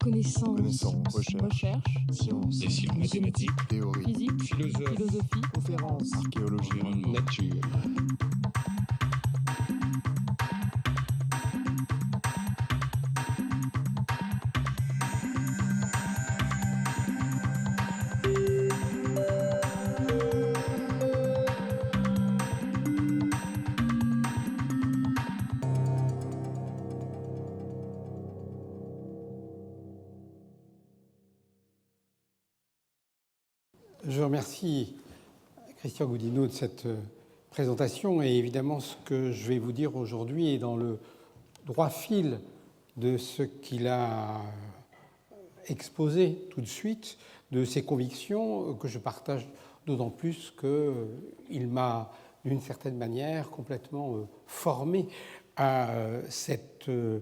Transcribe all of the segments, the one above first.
Connaissance. Recherche. Sciences. Des sciences mathématiques. Théorie. Physique. Philosophie. Conférences. Archéologie. Environnement. Nature. Je remercie Christian Goudineau de cette présentation et évidemment ce que je vais vous dire aujourd'hui est dans le droit fil de ce qu'il a exposé tout de suite, de ses convictions que je partage d'autant plus qu'il m'a d'une certaine manière complètement formé à ce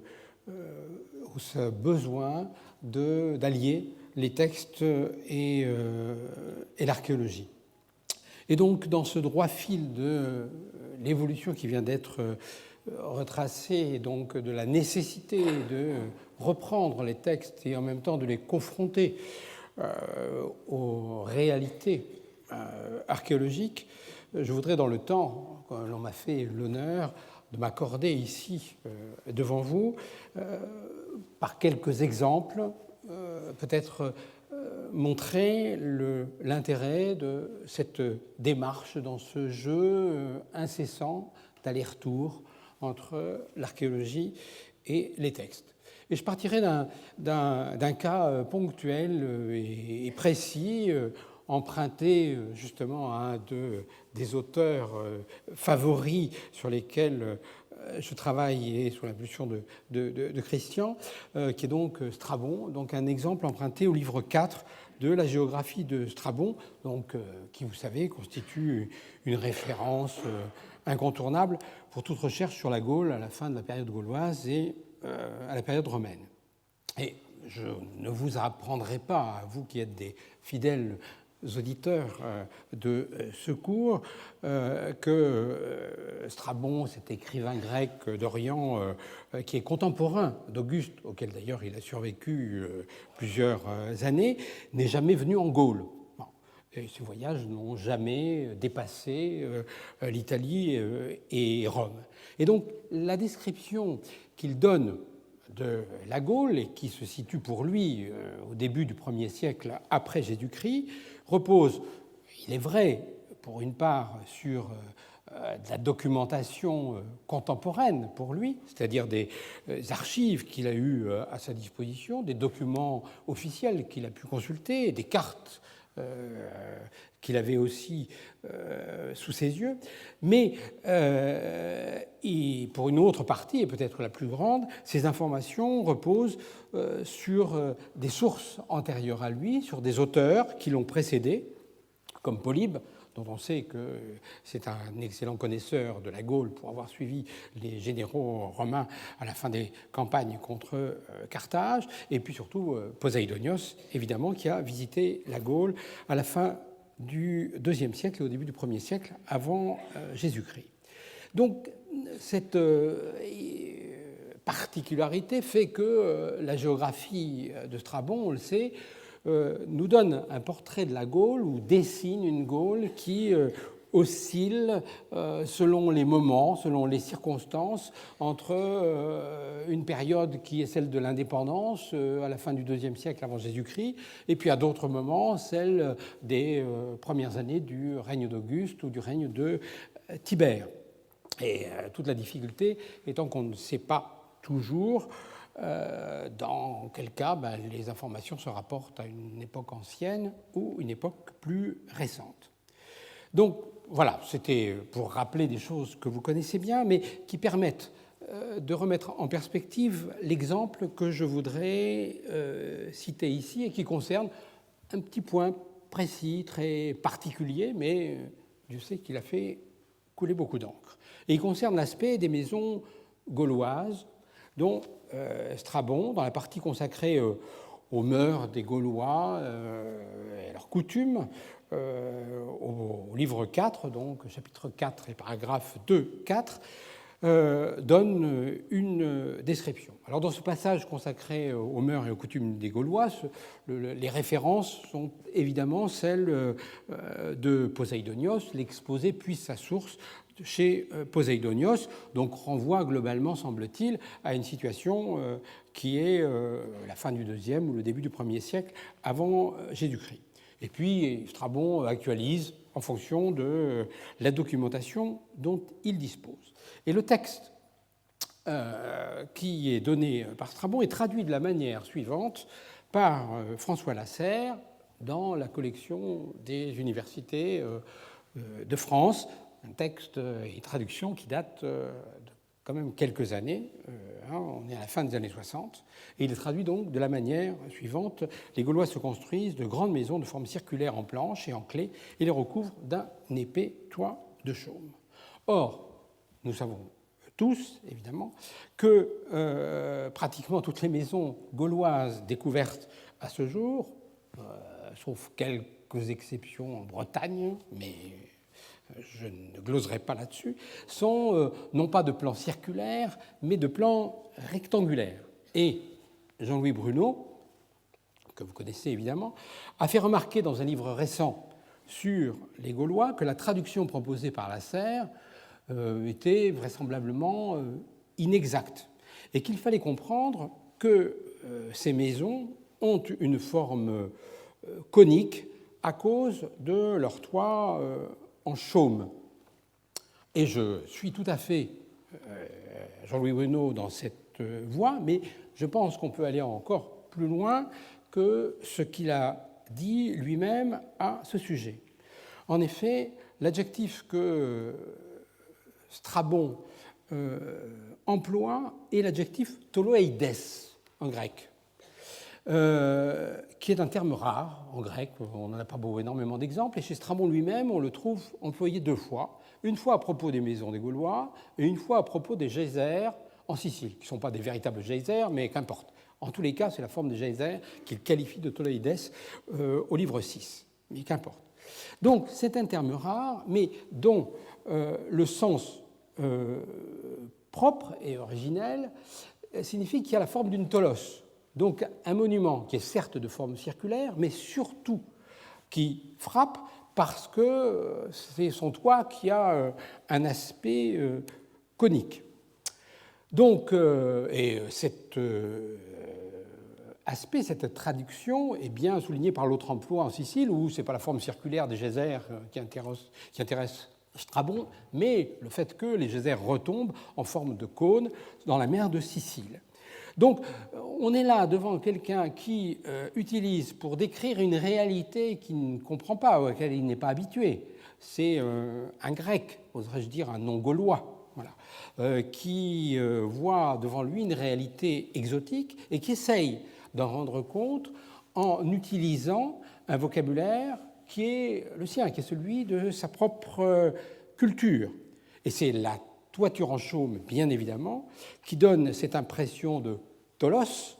besoin d'allier les textes et l'archéologie. Et donc, dans ce droit fil de l'évolution qui vient d'être retracée, donc de la nécessité de reprendre les textes et en même temps de les confronter aux réalités archéologiques, je voudrais, dans le temps que l'on m'a fait l'honneur de m'accorder ici devant vous, par quelques exemples, peut-être montrer l'intérêt de cette démarche dans ce jeu incessant d'aller-retour entre l'archéologie et les textes. Et je partirai d'un cas ponctuel et précis, emprunté justement à un des auteurs favoris sur lesquels je travaille et sous l'impulsion de Christian, qui est donc Strabon, donc un exemple emprunté au livre 4 de la géographie de Strabon, donc, qui, vous savez, constitue une référence incontournable pour toute recherche sur la Gaule à la fin de la période gauloise et à la période romaine. Et je ne vous apprendrai pas, à vous qui êtes des fidèles auditeurs de ce cours, que Strabon, cet écrivain grec d'Orient qui est contemporain d'Auguste, auquel d'ailleurs il a survécu plusieurs années, n'est jamais venu en Gaule. Et ces voyages n'ont jamais dépassé l'Italie et Rome. Et donc la description qu'il donne de la Gaule, et qui se situe pour lui au début du 1er siècle après Jésus-Christ, repose, il est vrai, pour une part, sur de la documentation contemporaine pour lui, c'est-à-dire des archives qu'il a eues à sa disposition, des documents officiels qu'il a pu consulter, des cartes qu'il avait aussi sous ses yeux, mais pour une autre partie, et peut-être la plus grande, ces informations reposent sur des sources antérieures à lui, sur des auteurs qui l'ont précédé, comme Polybe, dont on sait que c'est un excellent connaisseur de la Gaule pour avoir suivi les généraux romains à la fin des campagnes contre Carthage, et puis surtout Poséidonios, évidemment, qui a visité la Gaule à la fin du IIe siècle et au début du 1er siècle avant Jésus-Christ. Donc, cette particularité fait que la géographie de Strabon, on le sait, nous donne un portrait de la Gaule ou dessine une Gaule qui oscille selon les moments, selon les circonstances, entre une période qui est celle de l'indépendance à la fin du IIe siècle avant Jésus-Christ, et puis à d'autres moments celle des premières années du règne d'Auguste ou du règne de Tibère. Et toute la difficulté étant qu'on ne sait pas toujours dans quel cas les informations se rapportent à une époque ancienne ou une époque plus récente. Donc voilà, c'était pour rappeler des choses que vous connaissez bien, mais qui permettent de remettre en perspective l'exemple que je voudrais citer ici et qui concerne un petit point précis, très particulier, mais Dieu sait qu'il a fait couler beaucoup d'encre. Et il concerne l'aspect des maisons gauloises, dont Strabon, dans la partie consacrée aux mœurs des Gaulois et à leurs coutumes, au livre 4, donc chapitre 4 et paragraphe 2, 4, donne une description. Alors dans ce passage consacré aux mœurs et aux coutumes des Gaulois, les références sont évidemment celles de Poséidonios. L'exposé puise sa source chez Poséidonios, donc renvoie globalement, semble-t-il, à une situation qui est la fin du IIe ou le début du Ier siècle avant Jésus-Christ. Et puis Strabon actualise en fonction de la documentation dont il dispose. Et le texte qui est donné par Strabon est traduit de la manière suivante par François Lasserre dans la collection des universités de France, un texte et traduction qui date de quand même quelques années, on est à la fin des années 60, et il est traduit donc de la manière suivante. Les Gaulois se construisent de grandes maisons de forme circulaire en planches et en clés et les recouvrent d'un épais toit de chaume. Or, nous savons tous, évidemment, que pratiquement toutes les maisons gauloises découvertes à ce jour, sauf quelques exceptions en Bretagne, mais je ne gloserai pas là-dessus, sont non pas de plans circulaires, mais de plans rectangulaires. Et Jean-Louis Bruneau, que vous connaissez évidemment, a fait remarquer dans un livre récent sur les Gaulois que la traduction proposée par Lasserre était vraisemblablement inexacte et qu'il fallait comprendre que ces maisons ont une forme conique à cause de leur toit en chaume. Et je suis tout à fait Jean-Louis Bruneau dans cette voie, mais je pense qu'on peut aller encore plus loin que ce qu'il a dit lui-même à ce sujet. En effet, l'adjectif que Strabon emploie est l'adjectif toloeides en grec, qui est un terme rare en grec, on n'en a pas énormément d'exemples, et chez Strabon lui-même, on le trouve employé deux fois, une fois à propos des maisons des Gaulois et une fois à propos des geysers en Sicile, qui ne sont pas des véritables geysers, mais qu'importe. En tous les cas, c'est la forme des geysers qu'il qualifie de toloeides au livre 6, mais qu'importe. Donc, c'est un terme rare, mais dont le sens propre et originel signifie qu'il y a la forme d'une tolos. Donc un monument qui est certes de forme circulaire, mais surtout qui frappe parce que c'est son toit qui a un aspect conique. Donc, et cet aspect, cette traduction est bien soulignée par l'autre emploi en Sicile, où ce n'est pas la forme circulaire des geysers qui intéresse Strabon, mais le fait que les geysers retombent en forme de cône dans la mer de Sicile. Donc, on est là devant quelqu'un qui utilise pour décrire une réalité qu'il ne comprend pas, à laquelle il n'est pas habitué. C'est un grec, oserais-je dire un non-gaulois, voilà, qui voit devant lui une réalité exotique et qui essaye d'en rendre compte en utilisant un vocabulaire qui est le sien, qui est celui de sa propre culture. Et c'est la toiture en chaume, bien évidemment, qui donne cette impression de tolos,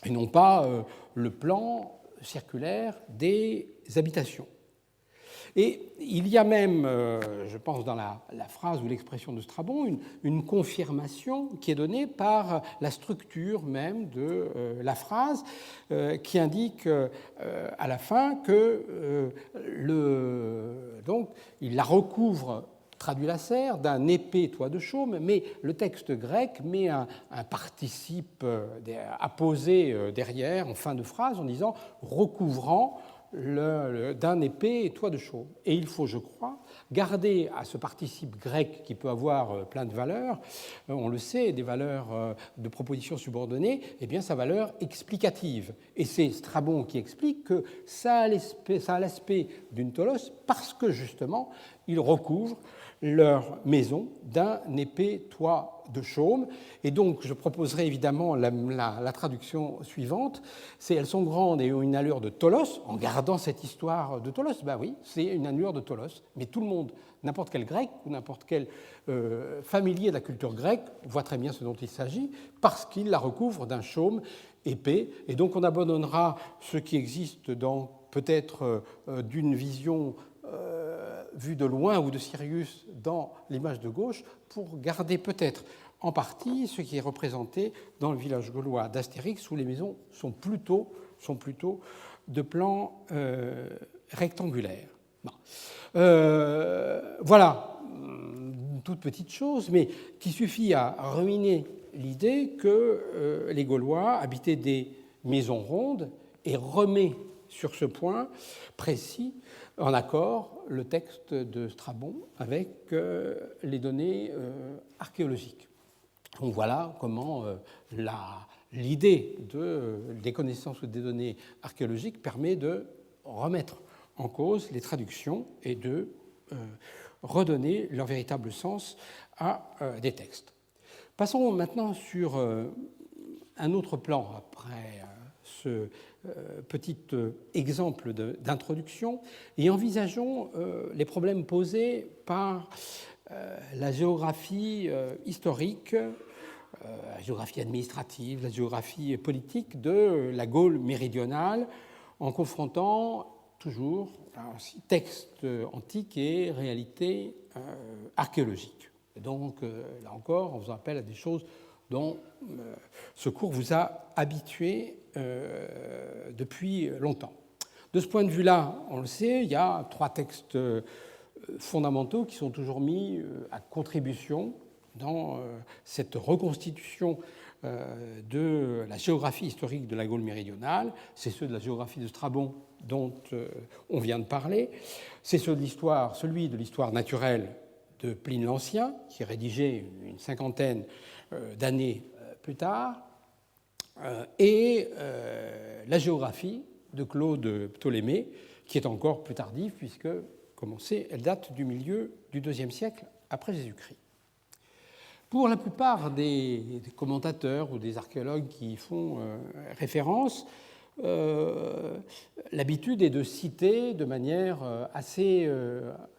et non pas le plan circulaire des habitations. Et il y a même, je pense, dans la phrase ou l'expression de Strabon, une confirmation qui est donnée par la structure même de la phrase, qui indique à la fin que donc, il la recouvre, traduit Lasserre, d'un épais toit de chaume, mais le texte grec met un participe apposé derrière, en fin de phrase, en disant « recouvrant » d'un épais toit de chaume. Et il faut, je crois, garder à ce participe grec qui peut avoir plein de valeurs, on le sait, des valeurs de proposition subordonnée, eh bien sa valeur explicative. Et c'est Strabon qui explique que ça a l'aspect d'une tolos parce que justement, il recouvre leur maison d'un épais toit de chaume. Et donc, je proposerai évidemment la traduction suivante. Elles sont grandes et ont une allure de tolos, en gardant cette histoire de tolos. Ben oui, c'est une allure de tolos. Mais tout le monde, n'importe quel grec ou n'importe quel familier de la culture grecque, voit très bien ce dont il s'agit, parce qu'il la recouvre d'un chaume épais. Et donc, on abandonnera ce qui existe dans peut-être d'une vision vue de loin ou de Sirius dans l'image de gauche pour garder peut-être en partie ce qui est représenté dans le village gaulois d'Astérix, où les maisons sont plutôt de plan rectangulaire. Bon. Voilà, une toute petite chose, mais qui suffit à ruiner l'idée que les Gaulois habitaient des maisons rondes et remet sur ce point précis en accord le texte de Strabon avec les données archéologiques. Donc voilà comment l'idée des connaissances ou des données archéologiques permet de remettre en cause les traductions et de redonner leur véritable sens à des textes. Passons maintenant sur un autre plan après ce petit exemple d'introduction et envisageons les problèmes posés par la géographie historique, la géographie administrative, la géographie politique de la Gaule méridionale en confrontant toujours textes antiques et réalités archéologiques. Et donc, là encore, on vous appelle à des choses dont ce cours vous a habitué depuis longtemps. De ce point de vue-là, on le sait, il y a 3 textes fondamentaux qui sont toujours mis à contribution dans cette reconstitution de la géographie historique de la Gaule méridionale. C'est ceux de la géographie de Strabon dont on vient de parler. C'est celui de l'histoire naturelle de Pline l'Ancien, qui est rédigé une 50aine d'années plus tard, et la géographie de Claude Ptolémée, qui est encore plus tardive, puisque, comme on sait, elle date du milieu du IIe siècle après Jésus-Christ. Pour la plupart des commentateurs ou des archéologues qui y font référence, l'habitude est de citer de manière assez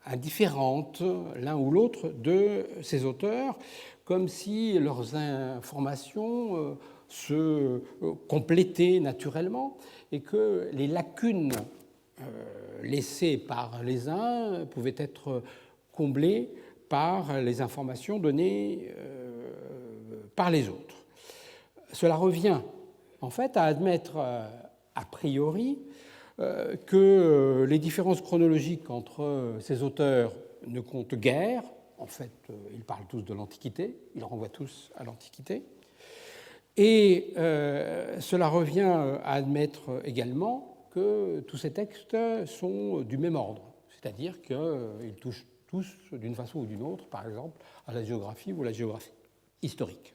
indifférente l'un ou l'autre de ces auteurs, comme si leurs informations se complétaient naturellement et que les lacunes laissées par les uns pouvaient être comblées par les informations données par les autres. Cela revient en fait à admettre a priori que les différences chronologiques entre ces auteurs ne comptent guère. En fait, ils parlent tous de l'Antiquité, ils renvoient tous à l'Antiquité. Et cela revient à admettre également que tous ces textes sont du même ordre, c'est-à-dire qu'ils touchent tous, d'une façon ou d'une autre, par exemple, à la géographie ou à la géographie historique.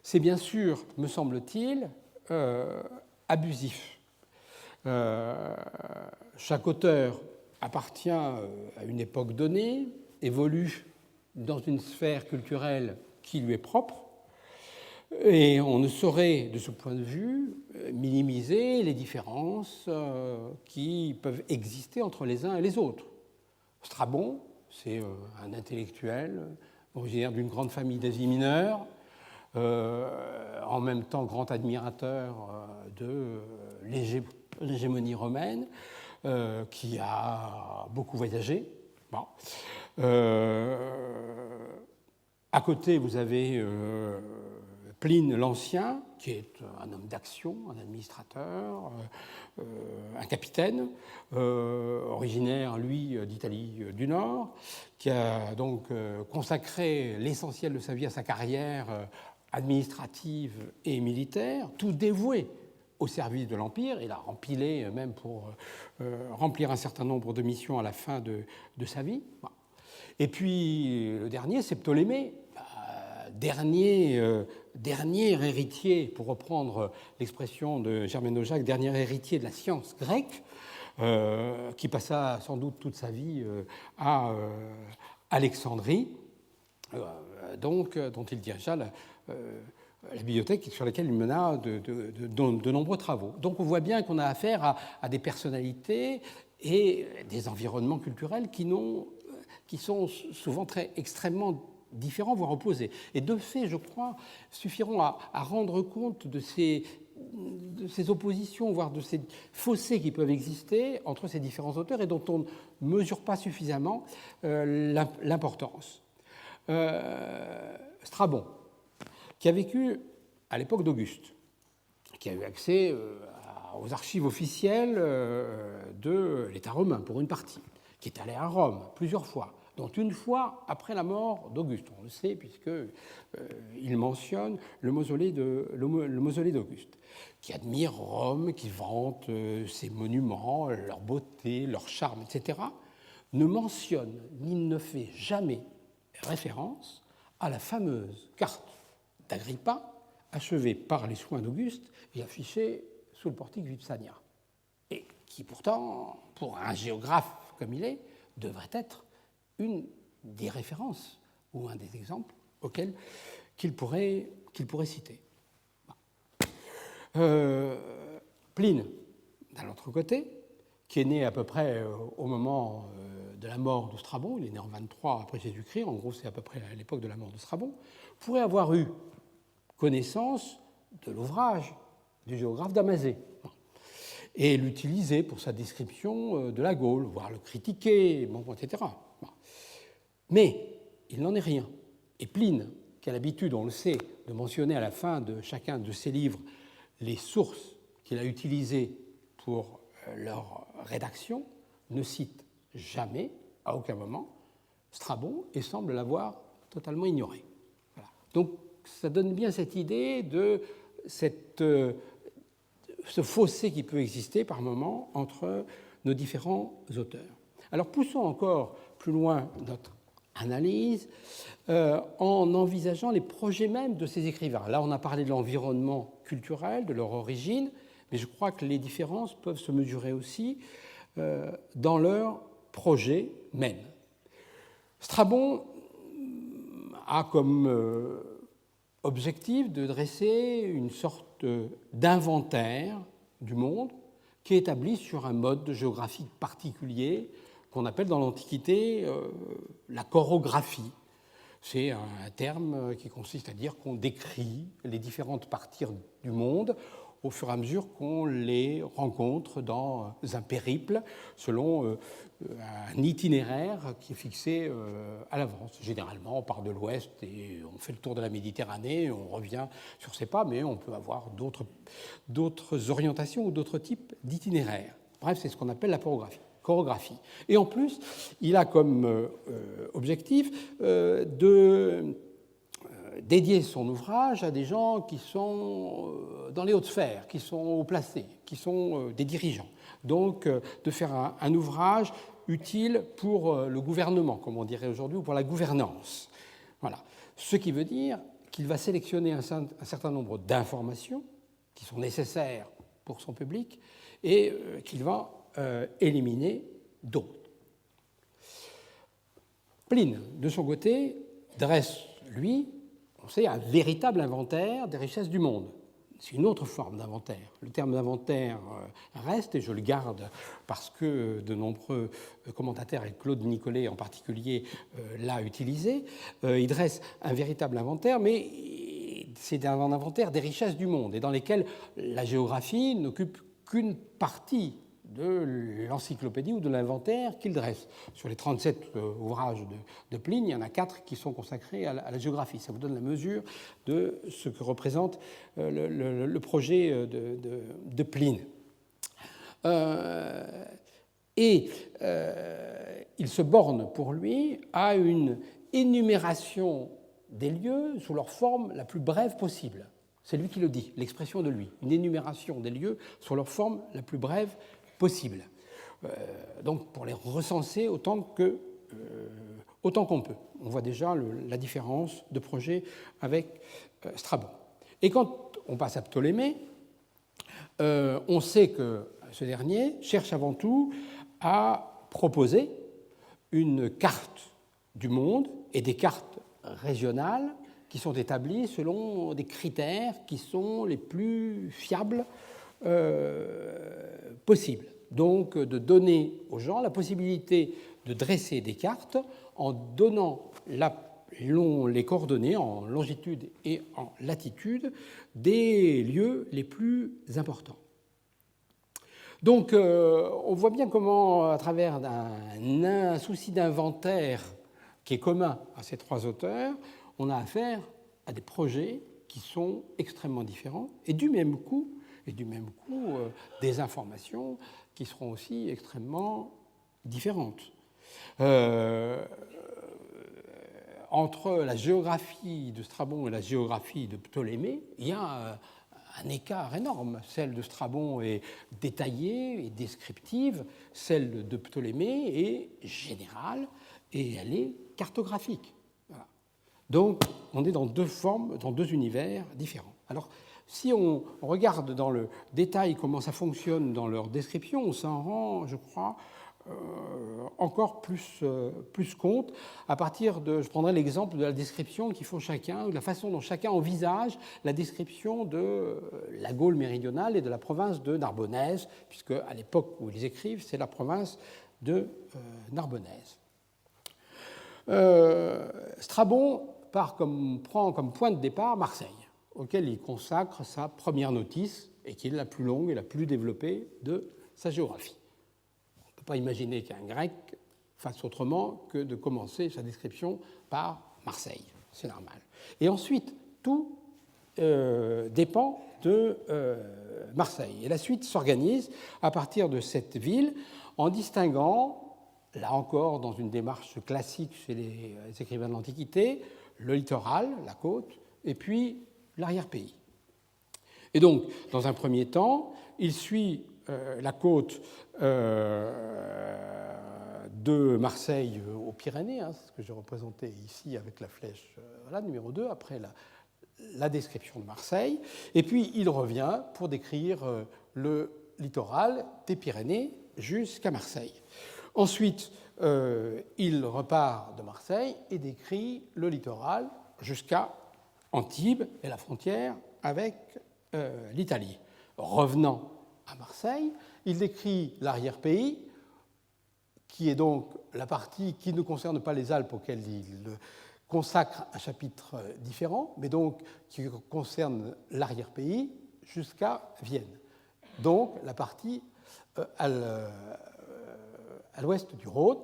C'est bien sûr, me semble-t-il, abusif. Chaque auteur appartient à une époque donnée, évolue dans une sphère culturelle qui lui est propre, et on ne saurait, de ce point de vue, minimiser les différences qui peuvent exister entre les uns et les autres. Strabon, c'est un intellectuel originaire d'une grande famille d'Asie mineure, en même temps grand admirateur de l'hégémonie romaine, qui a beaucoup voyagé. Bon. À côté, vous avez Pline l'Ancien, qui est un homme d'action, un administrateur, un capitaine, originaire, lui, d'Italie du Nord, qui a donc consacré l'essentiel de sa vie à sa carrière administrative et militaire, tout dévoué au service de l'Empire. Il a empilé même pour remplir un certain nombre de missions à la fin de sa vie. Et puis le dernier, c'est Ptolémée, dernier héritier, pour reprendre l'expression de Germaine Aujac, dernier héritier de la science grecque, qui passa sans doute toute sa vie à Alexandrie, donc, dont il dirigea la bibliothèque sur laquelle il mena de nombreux travaux. Donc on voit bien qu'on a affaire à des personnalités et des environnements culturels qui sont souvent extrêmement différents, voire opposés. Et de fait, je crois, suffiront à rendre compte de ces ces oppositions, voire de ces fossés qui peuvent exister entre ces différents auteurs et dont on ne mesure pas suffisamment l'importance. Strabon, qui a vécu à l'époque d'Auguste, qui a eu accès aux archives officielles de l'État romain pour une partie, qui est allé à Rome plusieurs fois, dont une fois après la mort d'Auguste. On le sait puisqu'il mentionne le mausolée d'Auguste, qui admire Rome, qui vante ses monuments, leur beauté, leur charme, etc., ne mentionne ni ne fait jamais référence à la fameuse carte d'Agrippa, achevée par les soins d'Auguste et affichée sous le portique Vipsania, et qui pourtant, pour un géographe comme il est, devrait être une des références ou un des exemples auxquels qu'il pourrait citer. Pline, d'un autre côté, qui est né à peu près au moment de la mort de Strabon, il est né en 23 après Jésus-Christ, en gros c'est à peu près à l'époque de la mort de Strabon, pourrait avoir eu connaissance de l'ouvrage du géographe Damasé et l'utiliser pour sa description de la Gaule, voire le critiquer, etc. Mais il n'en est rien. Et Pline, qui a l'habitude, on le sait, de mentionner à la fin de chacun de ses livres les sources qu'il a utilisées pour leur rédaction, ne cite jamais, à aucun moment, Strabon et semble l'avoir totalement ignoré. Voilà. Donc ça donne bien cette idée de ce fossé qui peut exister par moment entre nos différents auteurs. Alors poussons encore plus loin notre analyse en envisageant les projets mêmes de ces écrivains. Là, on a parlé de l'environnement culturel, de leur origine, mais je crois que les différences peuvent se mesurer aussi dans leur projet même. Strabon a comme objectif de dresser une sorte d'inventaire du monde qui est établi sur un mode géographique particulier qu'on appelle dans l'Antiquité la chorographie. C'est un terme qui consiste à dire qu'on décrit les différentes parties du monde au fur et à mesure qu'on les rencontre dans un périple selon un itinéraire qui est fixé à l'avance. Généralement, on part de l'ouest et on fait le tour de la Méditerranée, on revient sur ses pas, mais on peut avoir d'autres orientations ou d'autres types d'itinéraires. Bref, c'est ce qu'on appelle la chorographie. Et en plus, il a comme objectif de dédier son ouvrage à des gens qui sont dans les hautes sphères, qui sont haut placés, qui sont des dirigeants. Donc, de faire un ouvrage utile pour le gouvernement, comme on dirait aujourd'hui, ou pour la gouvernance. Voilà. Ce qui veut dire qu'il va sélectionner un certain nombre d'informations qui sont nécessaires pour son public et qu'il va éliminer d'autres. Pline, de son côté, dresse, lui, on sait, un véritable inventaire des richesses du monde. C'est une autre forme d'inventaire. Le terme d'inventaire reste, et je le garde parce que de nombreux commentateurs, et Claude Nicolet en particulier, l'a utilisé. Il dresse un véritable inventaire, mais c'est un inventaire des richesses du monde, et dans lesquelles la géographie n'occupe qu'une partie de l'encyclopédie ou de l'inventaire qu'il dresse. Sur les 37 ouvrages de Pline, il y en a 4 qui sont consacrés à la géographie. Ça vous donne la mesure de ce que représente le projet de Pline. Il se borne pour lui à une énumération des lieux sous leur forme la plus brève possible. C'est lui qui le dit, l'expression de lui. Une énumération des lieux sous leur forme la plus brève possible. Donc pour les recenser autant qu'on peut. On voit déjà la différence de projet avec Strabon. Et quand on passe à Ptolémée, on sait que ce dernier cherche avant tout à proposer une carte du monde et des cartes régionales qui sont établies selon des critères qui sont les plus fiables possible. Donc, de donner aux gens la possibilité de dresser des cartes en donnant les coordonnées en longitude et en latitude des lieux les plus importants. Donc, on voit bien comment, à travers un souci d'inventaire qui est commun à ces trois auteurs, on a affaire à des projets qui sont extrêmement différents et du même coup, des informations qui seront aussi extrêmement différentes. Entre la géographie de Strabon et la géographie de Ptolémée, il y a un écart énorme. Celle de Strabon est détaillée et descriptive, celle de Ptolémée est générale et elle est cartographique. Voilà. Donc, on est dans deux formes, dans deux univers différents. Alors, si on regarde dans le détail comment ça fonctionne dans leur description, on s'en rend, je crois, encore plus compte à partir de, je prendrai l'exemple de la description qu'ils font chacun, de la façon dont chacun envisage la description de la Gaule méridionale et de la province de Narbonnaise, puisque à l'époque où ils écrivent, c'est la province de Narbonnaise. Strabon prend comme point de départ Marseille, auquel il consacre sa première notice et qui est la plus longue et la plus développée de sa géographie. On ne peut pas imaginer qu'un grec fasse autrement que de commencer sa description par Marseille. C'est normal. Et ensuite, tout dépend de Marseille. Et la suite s'organise à partir de cette ville en distinguant, là encore dans une démarche classique chez les écrivains de l'Antiquité, le littoral, la côte, et puis l'arrière-pays. Et donc, dans un premier temps, il suit la côte de Marseille aux Pyrénées, c'est ce que j'ai représenté ici avec la flèche numéro 2, après la description de Marseille, et puis il revient pour décrire le littoral des Pyrénées jusqu'à Marseille. Ensuite, il repart de Marseille et décrit le littoral jusqu'à Antibes et la frontière avec l'Italie. Revenant à Marseille, il décrit l'arrière-pays, qui est donc la partie qui ne concerne pas les Alpes, auxquelles il consacre un chapitre différent, mais donc qui concerne l'arrière-pays jusqu'à Vienne. Donc la partie à l'ouest du Rhône,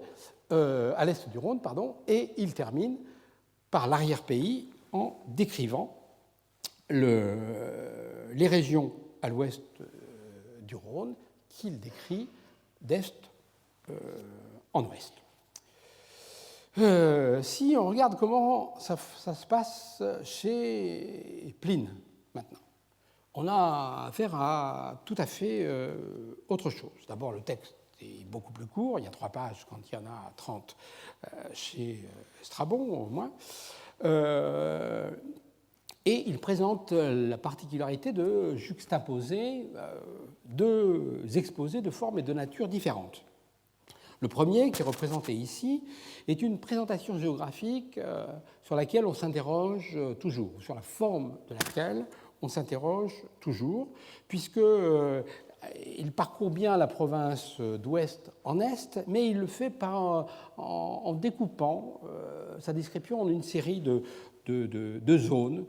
à l'est du Rhône, et il termine par l'arrière-pays en décrivant les régions à l'ouest du Rhône qu'il décrit d'est en ouest. Si on regarde comment ça se passe chez Pline maintenant, on a affaire à tout à fait autre chose. D'abord, le texte est beaucoup plus court, il y a 3 pages quand il y en a 30 chez Strabon au moins. Et il présente la particularité de juxtaposer deux exposés de formes et de nature différentes. Le premier, qui est représenté ici, est une présentation géographique sur laquelle on s'interroge toujours, sur la forme de laquelle on s'interroge toujours, puisqu'il parcourt bien la province d'ouest en est, mais il le fait en découpant sa description en une série de zones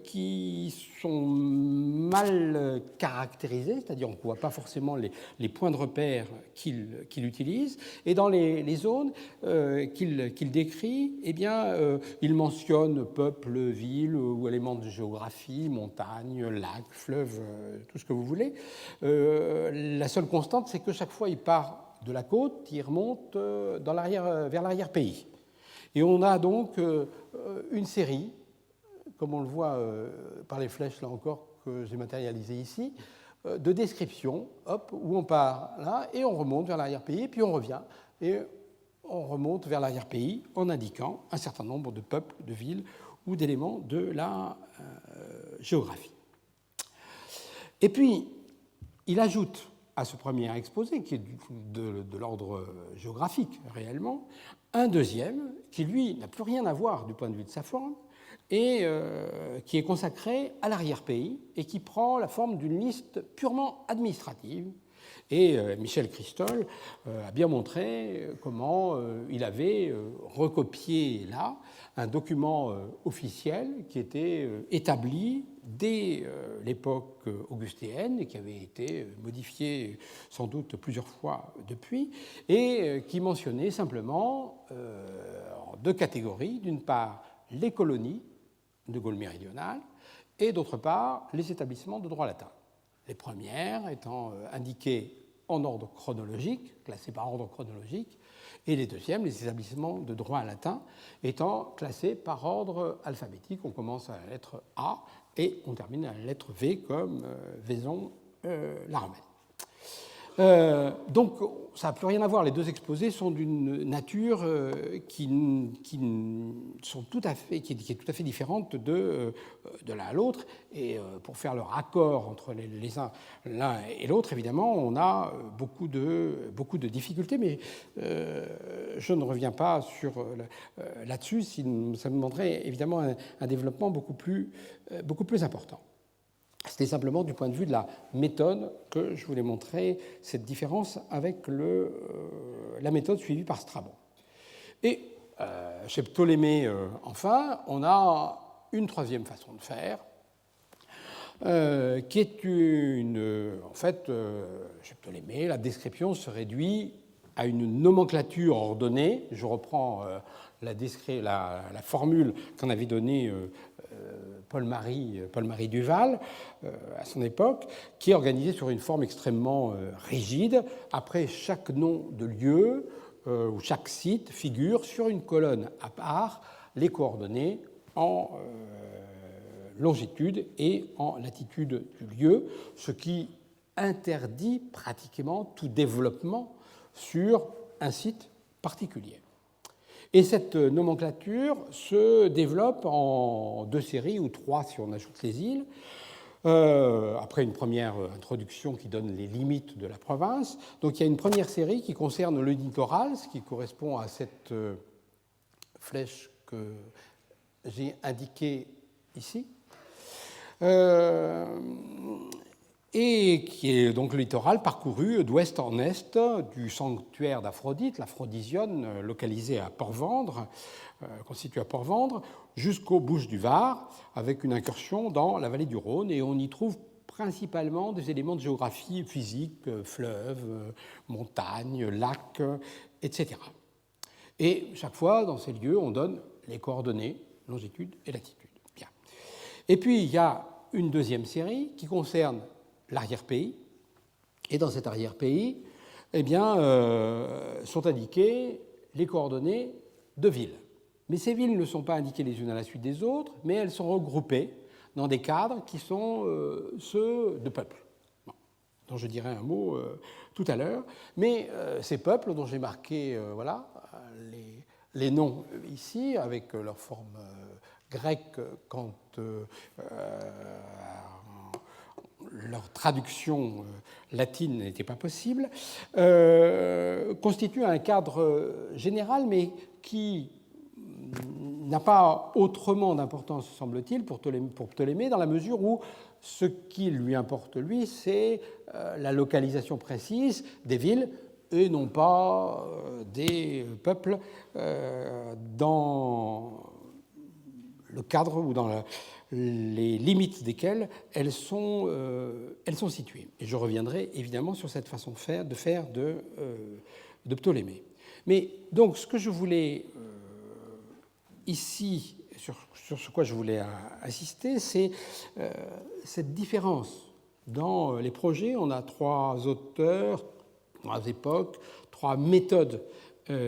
qui sont mal caractérisées, c'est-à-dire on ne voit pas forcément les points de repère qu'il utilise, et dans les zones qu'il décrit, eh bien, il mentionne peuples, villes ou éléments de géographie, montagnes, lacs, fleuves, tout ce que vous voulez. La seule constante, c'est que chaque fois il part de la côte, il remonte vers l'arrière-pays. Et on a donc une série, comme on le voit par les flèches là encore que j'ai matérialisées ici, de descriptions, où on part là et on remonte vers l'arrière-pays, puis on revient et on remonte vers l'arrière-pays en indiquant un certain nombre de peuples, de villes ou d'éléments de la géographie. Et puis, il ajoute à ce premier exposé, qui est de l'ordre géographique réellement, un deuxième qui, lui, n'a plus rien à voir du point de vue de sa forme, et qui est consacré à l'arrière-pays et qui prend la forme d'une liste purement administrative Et Michel Christol a bien montré comment il avait recopié là un document officiel qui était établi dès l'époque augustéenne et qui avait été modifié sans doute plusieurs fois depuis, et qui mentionnait simplement en deux catégories, d'une part les colonies de Gaule méridionale et d'autre part les établissements de droit latin. Les premières étant indiquées en ordre chronologique, classées par ordre chronologique, et les deuxièmes, les établissements de droit latin, étant classés par ordre alphabétique. On commence à la lettre A et on termine à la lettre V comme Vaison la romaine. Donc, ça n'a plus rien à voir. Les deux exposés sont d'une nature qui est tout à fait différente de l'un à l'autre. Et pour faire le raccord entre l'un et l'autre, évidemment, on a beaucoup de difficultés. Mais je ne reviens pas là-dessus. Ça me demanderait évidemment un développement beaucoup plus important. C'était simplement du point de vue de la méthode que je voulais montrer cette différence avec la méthode suivie par Strabon. Et chez Ptolémée, enfin, on a une troisième façon de faire, qui est en fait, chez Ptolémée, la description se réduit à une nomenclature ordonnée. Je reprends la formule qu'en avait donnée Paul-Marie Duval à son époque, qui est organisée sur une forme extrêmement rigide. Après chaque nom de lieu ou chaque site figure sur une colonne à part les coordonnées en longitude et en latitude du lieu, ce qui interdit pratiquement tout développement sur un site particulier. Et cette nomenclature se développe en deux séries, ou trois si on ajoute les îles, après une première introduction qui donne les limites de la province. Donc il y a une première série qui concerne le littoral, ce qui correspond à cette flèche que j'ai indiquée ici, et qui est donc le littoral parcouru d'ouest en est du sanctuaire d'Aphrodite, l'Aphrodisione, localisé à Port-Vendre, constitué à Port-Vendre, jusqu'aux Bouches du Var, avec une incursion dans la vallée du Rhône, et on y trouve principalement des éléments de géographie physique, fleuves, montagnes, lacs, etc. Et chaque fois, dans ces lieux, on donne les coordonnées, longitude et latitude. Bien. Et puis, il y a une deuxième série qui concerne l'arrière-pays. Et dans cet arrière-pays, eh bien, sont indiquées les coordonnées de villes. Mais ces villes ne sont pas indiquées les unes à la suite des autres, mais elles sont regroupées dans des cadres qui sont ceux de peuples, dont je dirai un mot tout à l'heure. Mais ces peuples dont j'ai marqué les noms ici, avec leur forme grecque quand leur traduction latine n'était pas possible, constitue un cadre général, mais qui n'a pas autrement d'importance, semble-t-il, pour Ptolémée, dans la mesure où ce qui lui importe, lui, c'est la localisation précise des villes et non pas des peuples dans le cadre ou dans les limites desquelles elles sont situées. Et je reviendrai évidemment sur cette façon de faire de Ptolémée. Mais donc, ce que je voulais ici, sur ce quoi je voulais insister, c'est cette différence. Dans les projets, on a trois auteurs, trois époques, trois méthodes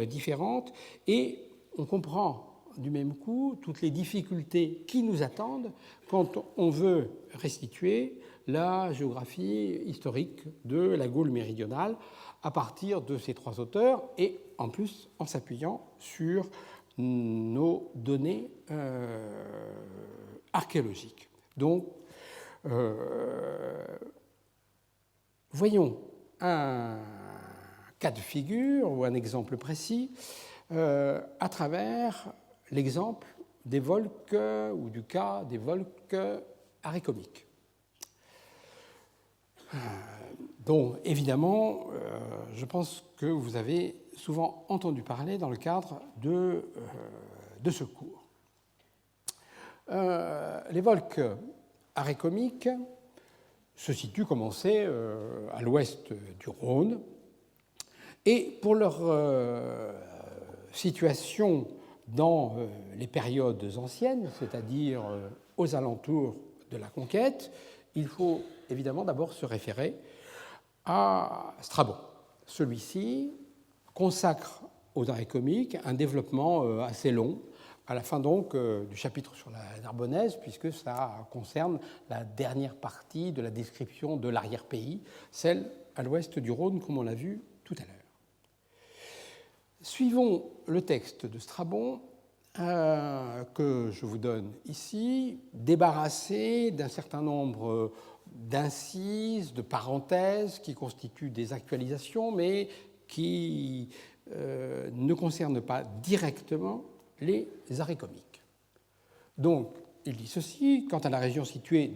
différentes, et on comprend du même coup toutes les difficultés qui nous attendent quand on veut restituer la géographie historique de la Gaule méridionale à partir de ces trois auteurs et en plus en s'appuyant sur nos données archéologiques. Donc, voyons un cas de figure ou un exemple précis à travers l'exemple des volques ou du cas des volques arécomiques. dont évidemment, je pense que vous avez souvent entendu parler dans le cadre de ce cours. Les volques arécomiques se situent, comme on sait, à l'ouest du Rhône, et pour leur situation dans les périodes anciennes, c'est-à-dire aux alentours de la conquête, il faut évidemment d'abord se référer à Strabon. Celui-ci consacre aux arécomiques un développement assez long, à la fin donc du chapitre sur la Narbonnaise, puisque ça concerne la dernière partie de la description de l'arrière-pays, celle à l'ouest du Rhône, comme on l'a vu tout à l'heure. Suivons le texte de Strabon que je vous donne ici, débarrassé d'un certain nombre d'incises, de parenthèses qui constituent des actualisations, mais qui ne concernent pas directement les arécomiques. Donc, il dit ceci: quant à la région située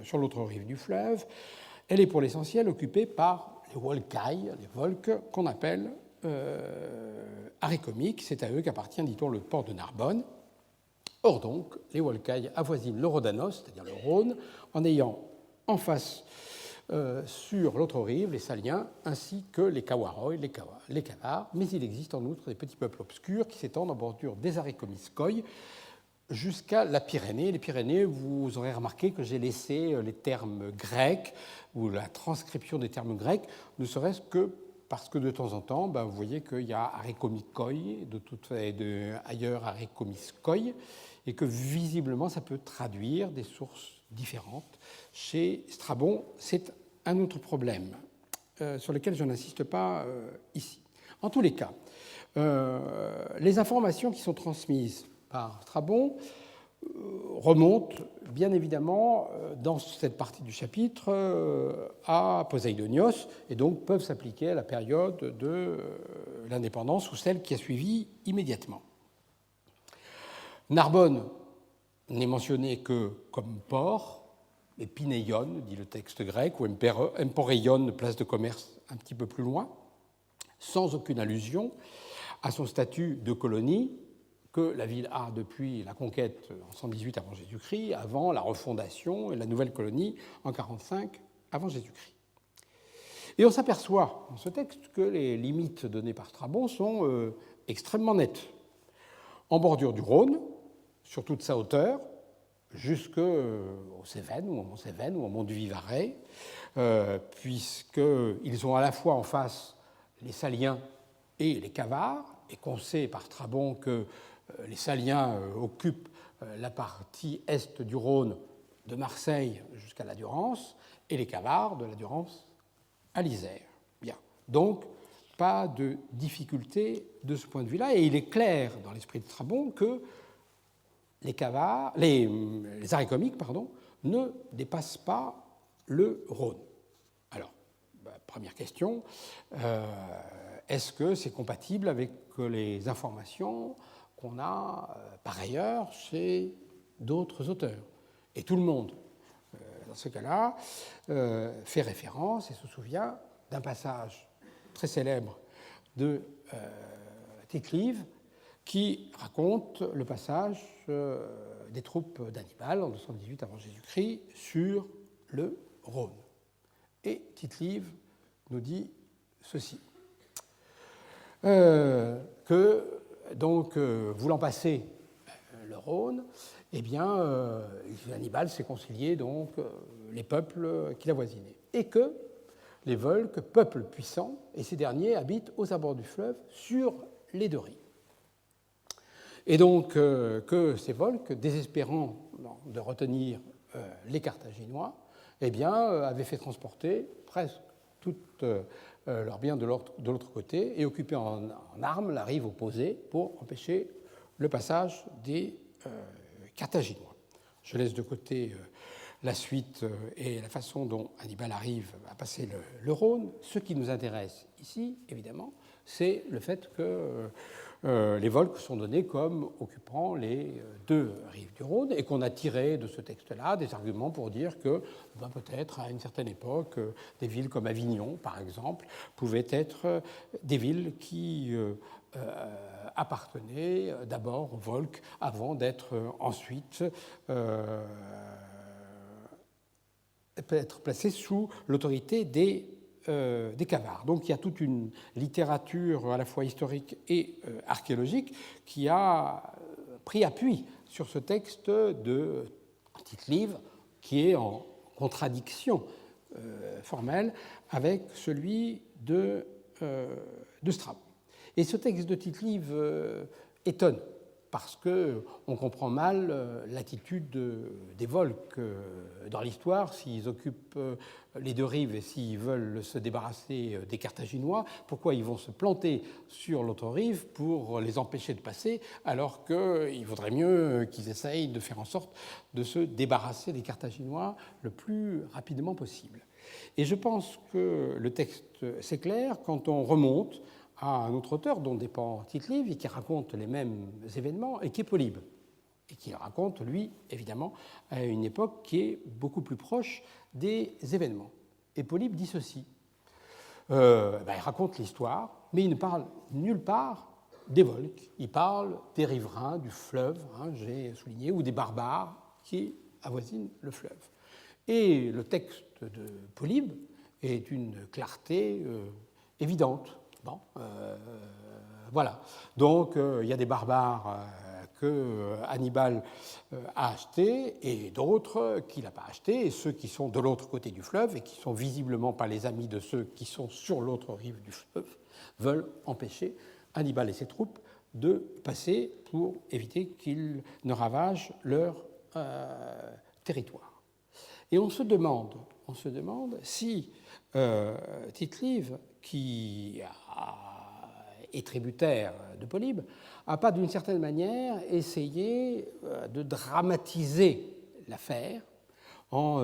sur l'autre rive du fleuve, elle est pour l'essentiel occupée par les Volcailles, les Volques, qu'on appelle arécomiques. C'est à eux qu'appartient, dit-on, le port de Narbonne. Or donc, les Volcailles avoisinent le Rhodanos, c'est-à-dire le Rhône, en ayant en face, sur l'autre rive, les Saliens, ainsi que les Kawaroi, les Cavars, mais il existe en outre des petits peuples obscurs qui s'étendent en bordure des Arécomiskoi jusqu'à la Pyrénée. Les Pyrénées, vous aurez remarqué que j'ai laissé les termes grecs ou la transcription des termes grecs, ne serait-ce que parce que de temps en temps, vous voyez qu'il y a Arékomikoi, ailleurs Arécomiskoi, et que visiblement ça peut traduire des sources différentes. Chez Strabon, c'est un autre problème sur lequel je n'insiste pas ici. En tous les cas, les informations qui sont transmises par Strabon remontent bien évidemment dans cette partie du chapitre à Poséidonios et donc peuvent s'appliquer à la période de l'indépendance ou celle qui a suivi immédiatement. Narbonne n'est mentionné que comme port, et Pineion, dit le texte grec, ou Emporeion, place de commerce un petit peu plus loin, sans aucune allusion à son statut de colonie que la ville a depuis la conquête en 118 avant Jésus-Christ, avant la refondation et la nouvelle colonie en 45 avant Jésus-Christ. Et on s'aperçoit dans ce texte que les limites données par Strabon sont extrêmement nettes. En bordure du Rhône, sur toute sa hauteur, jusqu'au Cévennes, ou au Mont-Cévennes, ou au Mont du Vivarais, puisqu'ils ont à la fois en face les Saliens et les Cavars, et qu'on sait par Strabon que les Saliens occupent la partie est du Rhône de Marseille jusqu'à la Durance, et les Cavars de la Durance à l'Isère. Bien. Donc, pas de difficulté de ce point de vue-là, et il est clair dans l'esprit de Strabon que les arécomiques ne dépassent pas le Rhône. Alors, première question, est-ce que c'est compatible avec les informations qu'on a par ailleurs chez d'autres auteurs? Et tout le monde, dans ce cas-là, fait référence et se souvient d'un passage très célèbre de Tite-Live qui raconte le passage des troupes d'Hannibal en 218 avant Jésus-Christ sur le Rhône. Et Tite-Live nous dit ceci, que, donc, voulant passer le Rhône, eh bien, Hannibal s'est concilié donc les peuples qui l'avoisinaient, et que les Volques, peuples puissants, et ces derniers habitent aux abords du fleuve sur les deux rives. Et donc que ces Volques, désespérant de retenir les Carthaginois, eh bien, avaient fait transporter presque toutes leurs biens de l'autre côté et occupaient en armes la rive opposée pour empêcher le passage des Carthaginois. Je laisse de côté la suite et la façon dont Hannibal arrive à passer le Rhône. Ce qui nous intéresse ici, évidemment, c'est le fait que les Volsques sont donnés comme occupant les deux rives du Rhône et qu'on a tiré de ce texte-là des arguments pour dire que peut-être à une certaine époque, des villes comme Avignon, par exemple, pouvaient être des villes qui appartenaient d'abord aux Volsques avant d'être ensuite être placées sous l'autorité des Cavars. Donc il y a toute une littérature à la fois historique et archéologique qui a pris appui sur ce texte de Tite-Live qui est en contradiction formelle avec celui de Strabon. Et ce texte de Tite-Live étonne parce qu'on comprend mal l'attitude des Volsques dans l'histoire. S'ils occupent les deux rives et s'ils veulent se débarrasser des Carthaginois, pourquoi ils vont se planter sur l'autre rive pour les empêcher de passer, alors qu'il vaudrait mieux qu'ils essayent de faire en sorte de se débarrasser des Carthaginois le plus rapidement possible. Et je pense que le texte s'éclaire quand on remonte à un autre auteur dont dépend Tite-Live et qui raconte les mêmes événements et qui est Polybe. Et qui raconte, lui, évidemment, à une époque qui est beaucoup plus proche des événements. Et Polybe dit ceci. Il raconte l'histoire, mais il ne parle nulle part des Volsques. Il parle des riverains du fleuve, j'ai souligné, ou des barbares qui avoisinent le fleuve. Et le texte de Polybe est d'une clarté évidente. Bon, voilà. Donc, il y a des barbares que Hannibal a achetés et d'autres qu'il n'a pas achetés, et ceux qui sont de l'autre côté du fleuve et qui ne sont visiblement pas les amis de ceux qui sont sur l'autre rive du fleuve veulent empêcher Hannibal et ses troupes de passer pour éviter qu'ils ne ravagent leur territoire. Et on se demande si Tite-Live, qui est tributaire de Polybe, n'a pas d'une certaine manière essayé de dramatiser l'affaire en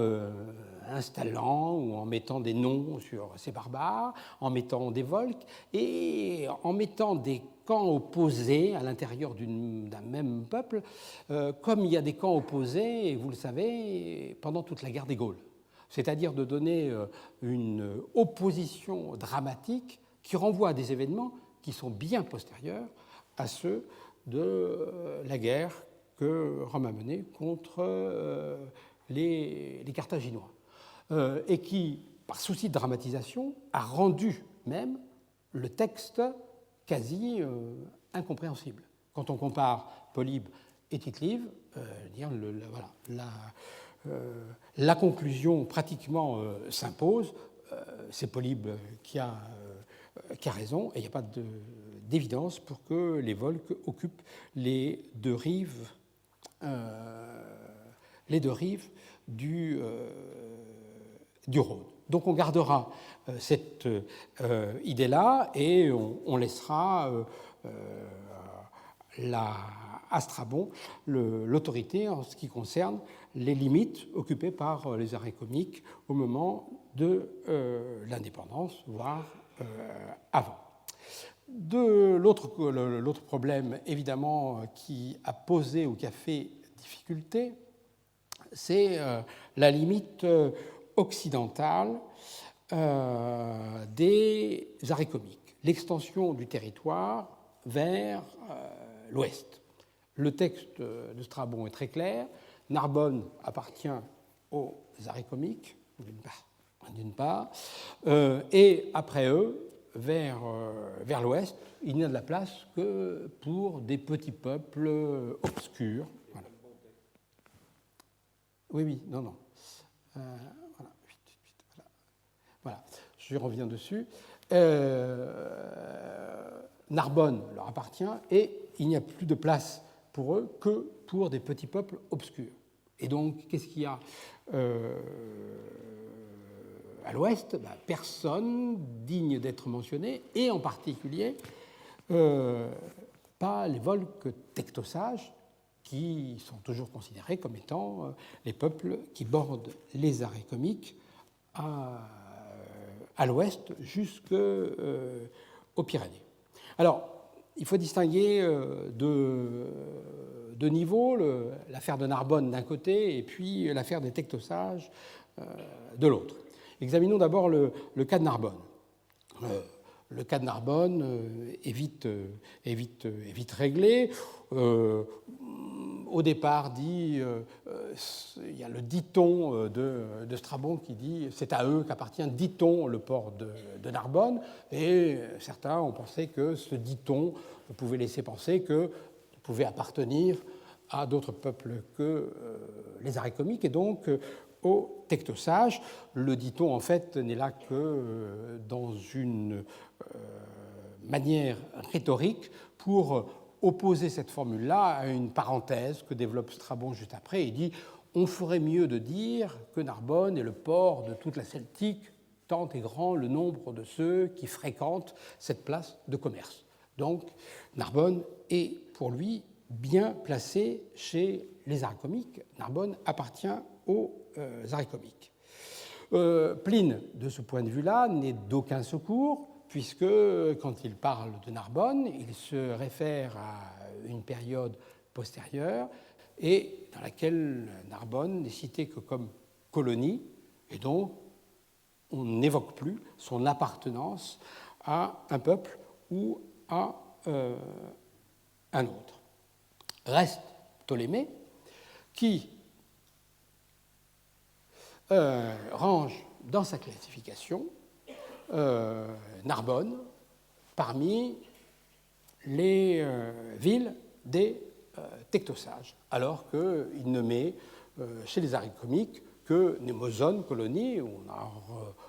installant ou en mettant des noms sur ces barbares, en mettant des Volsques et en mettant des camps opposés à l'intérieur d'un même peuple, comme il y a des camps opposés, et vous le savez, pendant toute la guerre des Gaules. C'est-à-dire de donner une opposition dramatique qui renvoie à des événements qui sont bien postérieurs à ceux de la guerre que Rome a menée contre les Carthaginois, et qui, par souci de dramatisation, a rendu même le texte quasi incompréhensible. Quand on compare Polybe et Tite-Live, la conclusion pratiquement s'impose. C'est Polybe qui a raison, et il n'y a pas d'évidence pour que les Volsques occupent les deux rives du Rhône. Donc on gardera cette idée-là et on laissera à Strabon l'autorité en ce qui concerne les limites occupées par les arrêts comiques au moment de l'indépendance, voire avant. L'autre problème, évidemment, qui a posé ou qui a fait difficulté, c'est la limite occidentale des arrêts comiques, l'extension du territoire vers l'ouest. Le texte de Strabon est très clair. Narbonne appartient aux arrêts comiques, d'une part, et après eux, vers l'ouest, il n'y a de la place que pour des petits peuples obscurs. Voilà. Oui, non. Voilà, je reviens dessus. Narbonne leur appartient et il n'y a plus de place pour eux que pour des petits peuples obscurs. Et donc, qu'est-ce qu'il y a à l'ouest? Personne digne d'être mentionné, et en particulier pas les Volsques tectosages, qui sont toujours considérés comme étant les peuples qui bordent les Arécomiques à l'ouest jusqu'aux Pyrénées. Alors, il faut distinguer deux niveaux, l'affaire de Narbonne d'un côté et puis l'affaire des Tectosages de l'autre. Examinons d'abord le cas de Narbonne. Le cas de Narbonne est vite réglé. Au départ, il y a le diton de Strabon qui dit c'est à eux qu'appartient, dit-on, le port de Narbonne. Et certains ont pensé que ce diton pouvait laisser penser qu'il pouvait appartenir à d'autres peuples que les Arécomiques et donc aux Tectosages. Le dit-on, en fait, n'est là que dans une manière rhétorique pour opposer cette formule-là à une parenthèse que développe Strabon juste après. Il dit « On ferait mieux de dire que Narbonne est le port de toute la Celtique, tant est grand le nombre de ceux qui fréquentent cette place de commerce. » Donc, Narbonne est, pour lui, bien placé chez les Arécomiques. Narbonne appartient aux Arécomiques. Pline, de ce point de vue-là, n'est d'aucun secours, puisque quand il parle de Narbonne, il se réfère à une période postérieure et dans laquelle Narbonne n'est citée que comme colonie, et donc on n'évoque plus son appartenance à un peuple ou à un autre. Reste Ptolémée, qui range dans sa classification Narbonne parmi les villes des Tectosages, alors qu'il ne met chez les Arécomiques que Mnemosone, colonie, où on a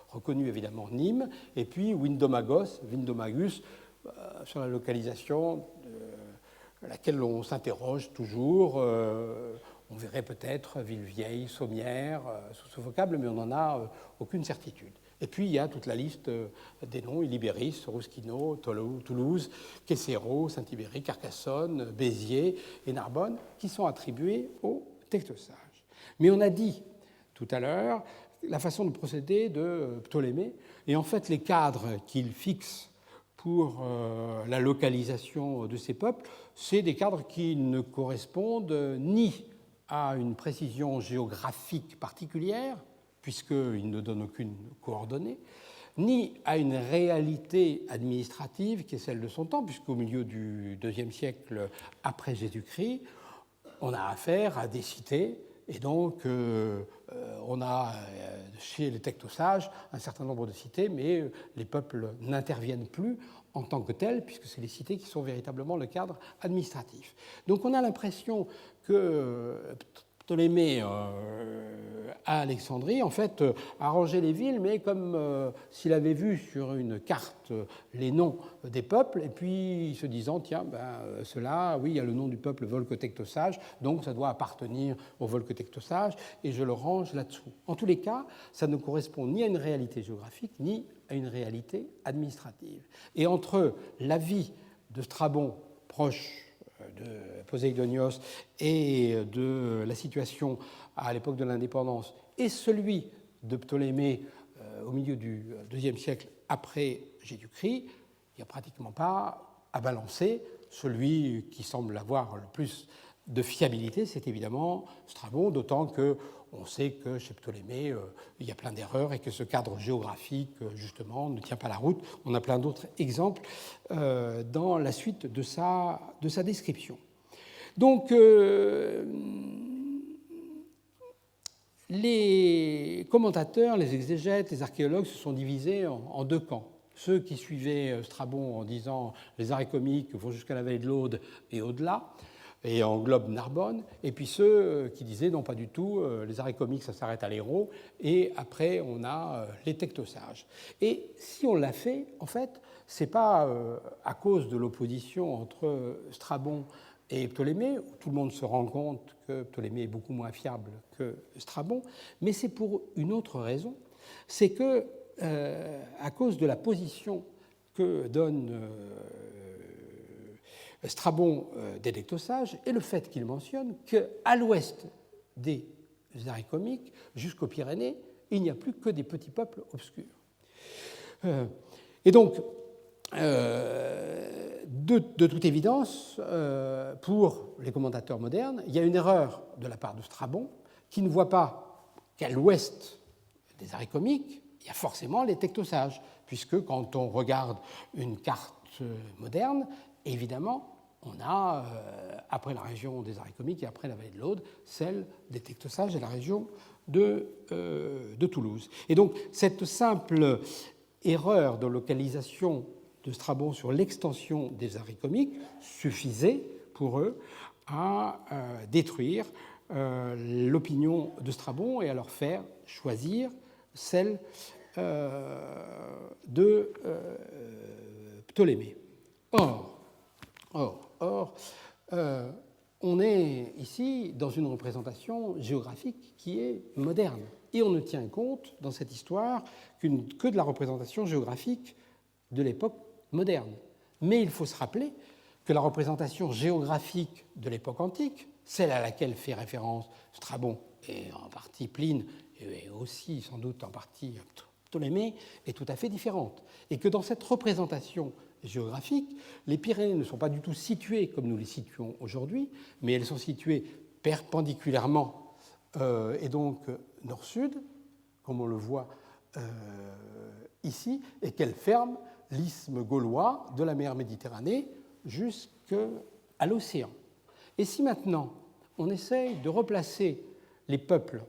reconnu évidemment Nîmes, et puis Windomagus, sur la localisation de laquelle on s'interroge toujours. On verrait peut-être Villevieille, Sommières, sous ce vocable, mais on n'en a aucune certitude. Et puis il y a toute la liste des noms, Ilibéris, Rusquino, Toulouse, Quessero, Saint-Ibéry, Carcassonne, Béziers et Narbonne, qui sont attribués aux Tectosages. Mais on a dit tout à l'heure la façon de procéder de Ptolémée, et en fait les cadres qu'il fixe pour la localisation de ces peuples, c'est des cadres qui ne correspondent ni à une précision géographique particulière, puisqu'il ne donne aucune coordonnée, ni à une réalité administrative qui est celle de son temps, puisqu'au milieu du IIe siècle après Jésus-Christ, on a affaire à des cités, et donc on a chez les Tectosages un certain nombre de cités, mais les peuples n'interviennent plus en tant que tels, puisque c'est les cités qui sont véritablement le cadre administratif. Donc on a l'impression que Ptolémée à Alexandrie, en fait, a rangé les villes, mais comme s'il avait vu sur une carte les noms des peuples, et puis se disant, tiens, cela, oui, il y a le nom du peuple Volcotectosage, donc ça doit appartenir au Volcotectosage, et je le range là-dessous. En tous les cas, ça ne correspond ni à une réalité géographique, ni à une réalité administrative. Et entre l'avis de Strabon, proche de Poséidonios et de la situation à l'époque de l'indépendance, et celui de Ptolémée au milieu du IIe siècle après Jésus-Christ, il n'y a pratiquement pas à balancer. Celui qui semble avoir le plus de fiabilité, c'est évidemment Strabon, d'autant qu'on sait que chez Ptolémée, il y a plein d'erreurs et que ce cadre géographique, justement, ne tient pas la route. On a plein d'autres exemples dans la suite de sa description. Donc, les commentateurs, les exégètes, les archéologues se sont divisés en deux camps. Ceux qui suivaient Strabon en disant les Arécomiques vont jusqu'à la vallée de l'Aude et au-delà, et englobent Narbonne, et puis ceux qui disaient non, pas du tout, les Arécomiques, ça s'arrête à l'Hérault, et après on a les Tectosages. Et si on l'a fait, en fait, c'est pas à cause de l'opposition entre Strabon et Ptolémée, où tout le monde se rend compte que Ptolémée est beaucoup moins fiable que Strabon, mais c'est pour une autre raison, c'est que à cause de la position que donne Strabon des Tectosages et le fait qu'il mentionne qu'à l'ouest des Arycomiques, jusqu'aux Pyrénées, il n'y a plus que des petits peuples obscurs. Et donc, de toute évidence, pour les commentateurs modernes, il y a une erreur de la part de Strabon qui ne voit pas qu'à l'ouest des Arycomiques, il y a forcément les Tectosages, puisque quand on regarde une carte moderne, évidemment, on a, après la région des Arycomiques et après la vallée de l'Aude, celle des Tectosages et la région de Toulouse. Et donc, cette simple erreur de localisation de Strabon sur l'extension des Arycomiques suffisait pour eux à détruire l'opinion de Strabon et à leur faire choisir celle de Ptolémée. Or, on est ici dans une représentation géographique qui est moderne. Et on ne tient compte dans cette histoire que de la représentation géographique de l'époque moderne. Mais il faut se rappeler que la représentation géographique de l'époque antique, celle à laquelle fait référence Strabon et en partie Pline, et aussi sans doute en partie Ptolémée, est tout à fait différente. Et que dans cette représentation géographique, les Pyrénées ne sont pas du tout situées comme nous les situons aujourd'hui, mais elles sont situées perpendiculairement et donc nord-sud, comme on le voit ici, et qu'elles ferment l'isthme gaulois de la mer Méditerranée jusqu'à l'océan. Et si maintenant on essaye de replacer les peuples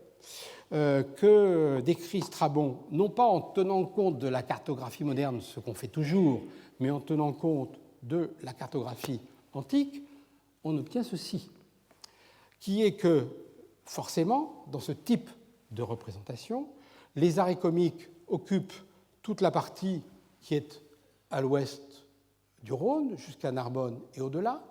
que décrit Strabon, non pas en tenant compte de la cartographie moderne, ce qu'on fait toujours, mais en tenant compte de la cartographie antique, on obtient ceci, qui est que, forcément, dans ce type de représentation, les Arycomiques occupent toute la partie qui est à l'ouest du Rhône, jusqu'à Narbonne et au-delà.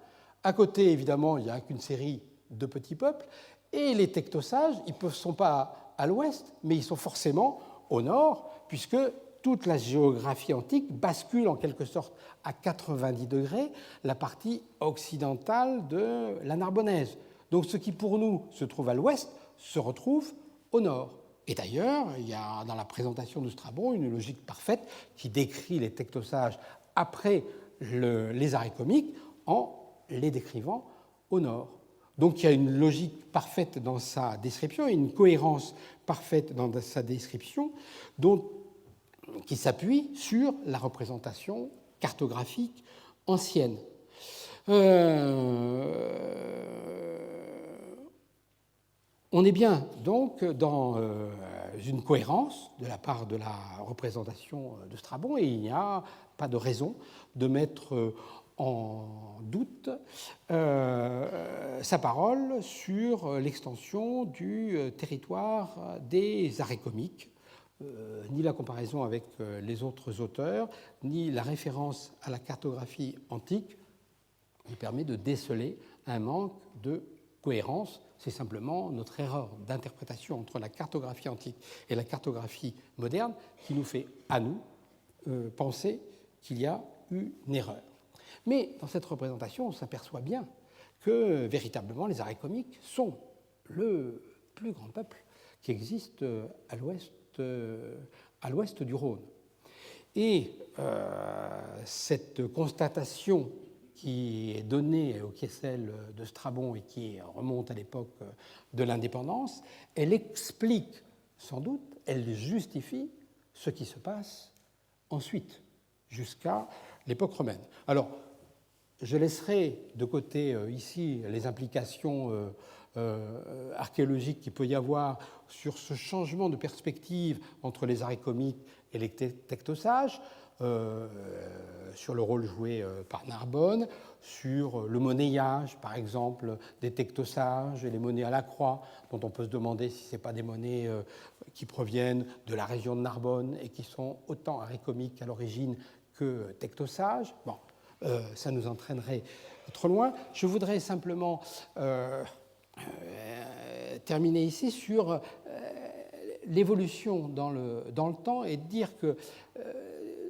À côté, évidemment, il n'y a qu'une série de petits peuples, et les Tectosages, ils ne sont pas à l'ouest, mais ils sont forcément au nord, puisque toute la géographie antique bascule en quelque sorte à 90 degrés la partie occidentale de la Narbonnaise. Donc ce qui pour nous se trouve à l'ouest se retrouve au nord. Et d'ailleurs, il y a dans la présentation de Strabon une logique parfaite qui décrit les Tectosages après les Arycomiques en les décrivant au nord. Donc il y a une logique parfaite dans sa description et une cohérence parfaite dans sa description qui s'appuie sur la représentation cartographique ancienne. On est bien donc dans une cohérence de la part de la représentation de Strabon et il n'y a pas de raison de mettre en doute sa parole sur l'extension du territoire des Arycomiques. Ni la comparaison avec les autres auteurs, ni la référence à la cartographie antique nous permet de déceler un manque de cohérence. C'est simplement notre erreur d'interprétation entre la cartographie antique et la cartographie moderne qui nous fait, à nous, penser qu'il y a eu une erreur. Mais dans cette représentation, on s'aperçoit bien que, véritablement, les Arycomiques sont le plus grand peuple qui existe à l'ouest du Rhône. Et cette constatation qui est donnée qui est celle de Strabon et qui remonte à l'époque de l'indépendance, elle explique sans doute, elle justifie ce qui se passe ensuite, jusqu'à l'époque romaine. Alors, je laisserai de côté ici les implications archéologiques qu'il peut y avoir sur ce changement de perspective entre les Arycomiques et les Tectosages, sur le rôle joué par Narbonne, sur le monnayage, par exemple, des Tectosages et les monnaies à la croix, dont on peut se demander si ce n'est pas des monnaies qui proviennent de la région de Narbonne et qui sont autant arycomiques à l'origine que Tectosages. Bon, ça nous entraînerait trop loin. Je voudrais simplement terminer ici sur l'évolution dans le temps et dire que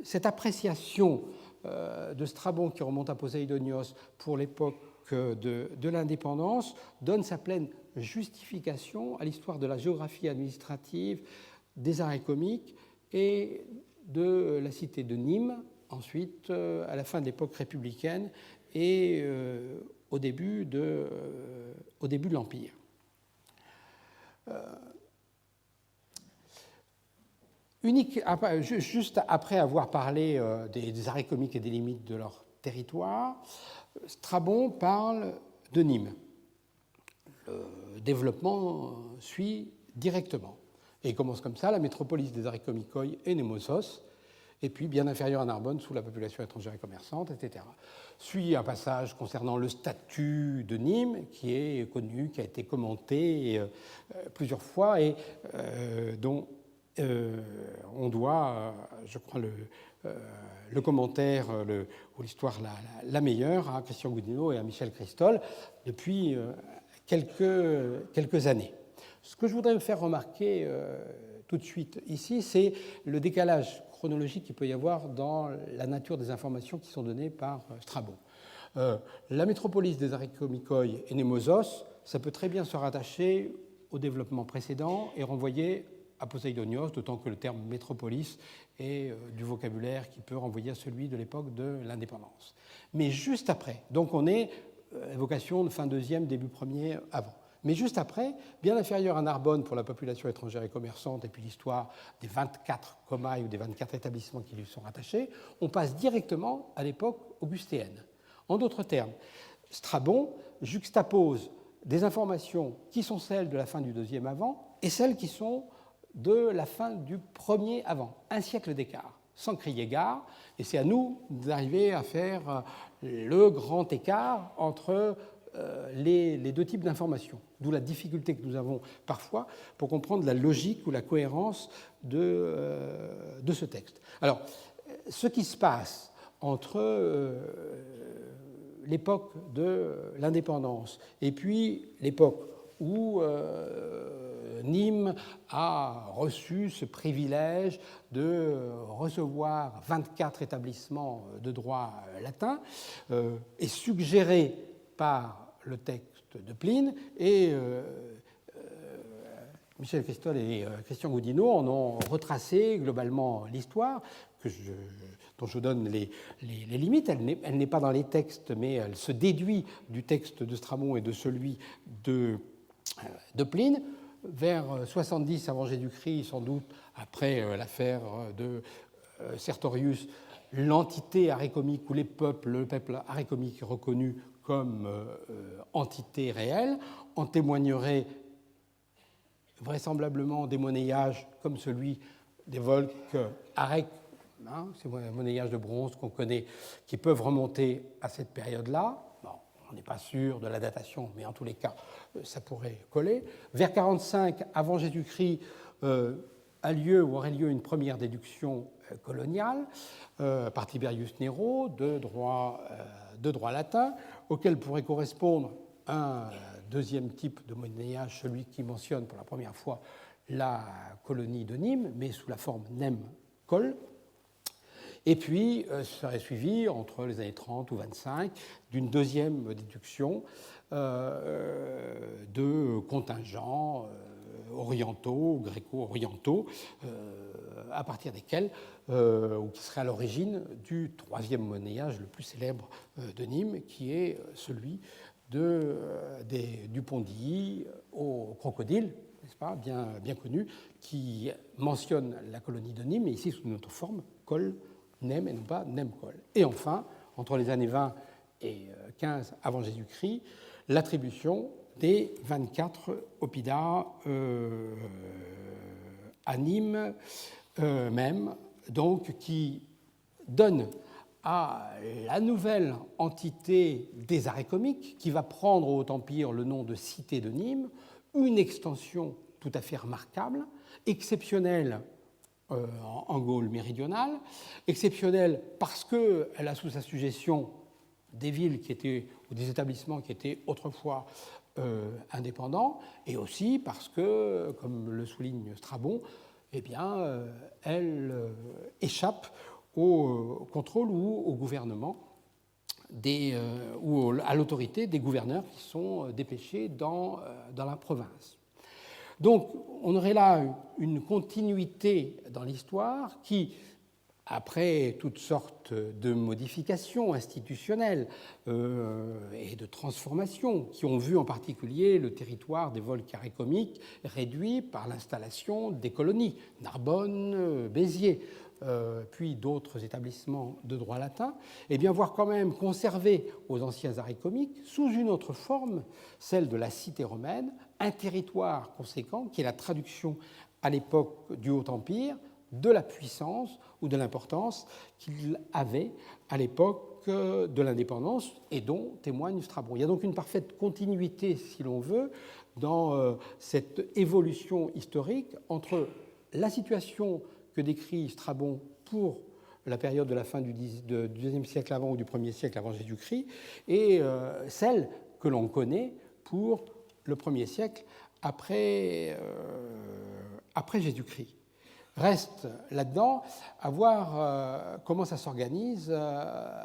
cette appréciation de Strabon qui remonte à Poséidonios pour l'époque de l'indépendance donne sa pleine justification à l'histoire de la géographie administrative, des arrêts comiques et de la cité de Nîmes, ensuite à la fin de l'époque républicaine et au début de l'Empire. Juste après avoir parlé des arrêts comiques et des limites de leur territoire, Strabon parle de Nîmes. Le développement suit directement. Et il commence comme ça, la métropolis des Arékomikoi et Némosos, et puis bien inférieure à Narbonne sous la population étrangère et commerçante, etc. Suit un passage concernant le statut de Nîmes, qui est connu, qui a été commenté plusieurs fois, et dont on doit, je crois, le commentaire ou l'histoire la meilleure à Christian Goudineau et à Michel Christol depuis quelques années. Ce que je voudrais me faire remarquer tout de suite ici, c'est le décalage chronologique qu'il peut y avoir dans la nature des informations qui sont données par Strabon. La métropolis des Arékomikoi et Némosos, ça peut très bien se rattacher au développement précédent et renvoyer à Poséidonios, d'autant que le terme métropolis est du vocabulaire qui peut renvoyer à celui de l'époque de l'indépendance. Mais juste après, donc on est évocation de fin deuxième, début premier, avant. Mais juste après, bien inférieur à Narbonne pour la population étrangère et commerçante, et puis l'histoire des 24 comailles ou des 24 établissements qui lui sont rattachés, on passe directement à l'époque augustéenne. En d'autres termes, Strabon juxtapose des informations qui sont celles de la fin du deuxième avant et celles qui sont de la fin du premier avant, un siècle d'écart, sans crier gare, et c'est à nous d'arriver à faire le grand écart entre les deux types d'informations, d'où la difficulté que nous avons parfois pour comprendre la logique ou la cohérence de ce texte. Alors, ce qui se passe entre l'époque de l'indépendance et puis l'époque où Nîmes a reçu ce privilège de recevoir 24 établissements de droit latin, est suggéré par le texte de Pline, et Michel Christol et Christian Goudineau en ont retracé globalement l'histoire, dont je donne les limites. Elle n'est pas dans les textes, mais elle se déduit du texte de Strabon et de celui de Pline. Vers 70 avant Jésus-Christ, sans doute après l'affaire de Sertorius, l'entité arécomique ou le peuple arécomique reconnu comme entité réelle en témoignerait vraisemblablement des monnayages comme celui des Volques arèques, ces monnayages de bronze qu'on connaît, qui peuvent remonter à cette période-là. Bon, on n'est pas sûr de la datation, mais en tous les cas, ça pourrait coller. Vers 45 avant Jésus-Christ a lieu ou aurait lieu une première déduction coloniale par Tiberius Nero de droit latin, auquel pourrait correspondre un deuxième type de monnayage, celui qui mentionne pour la première fois la colonie de Nîmes, mais sous la forme nem-col. Et puis, serait suivi, entre les années 30 ou 25, d'une deuxième déduction de contingents orientaux, gréco-orientaux, à partir desquels, ou qui serait à l'origine du troisième monnayage le plus célèbre de Nîmes, qui est celui du pont d'Illy au crocodile, n'est-ce pas, bien connu, qui mentionne la colonie de Nîmes, mais ici sous une autre forme, col, nem, et non pas nem-col. Et enfin, entre les années 20 et 15 avant Jésus-Christ, l'attribution des 24 oppida à Nîmes même, donc qui donne à la nouvelle entité des arécomiques, qui va prendre au Haut-Empire le nom de cité de Nîmes, une extension tout à fait remarquable, exceptionnelle en Gaule méridionale, exceptionnelle parce qu'elle a sous sa suggestion des villes qui étaient, ou des établissements qui étaient autrefois indépendants, et aussi parce que, comme le souligne Strabon, eh bien, elle échappe au contrôle ou au gouvernement ou à l'autorité des gouverneurs qui sont dépêchés dans la province. Donc, on aurait là une continuité dans l'histoire qui, après toutes sortes de modifications institutionnelles et de transformations qui ont vu en particulier le territoire des vols carécomiques réduit par l'installation des colonies, Narbonne, Béziers, puis d'autres établissements de droit latin, et bien voir quand même conserver aux anciens arécomiques, sous une autre forme, celle de la cité romaine, un territoire conséquent qui est la traduction à l'époque du Haut-Empire de la puissance ou de l'importance qu'il avait à l'époque de l'indépendance et dont témoigne Strabon. Il y a donc une parfaite continuité, si l'on veut, dans cette évolution historique entre la situation que décrit Strabon pour la période de la fin du IIe siècle avant ou du 1er siècle avant Jésus-Christ et celle que l'on connaît pour le 1er siècle après Jésus-Christ. Reste là-dedans à voir comment ça s'organise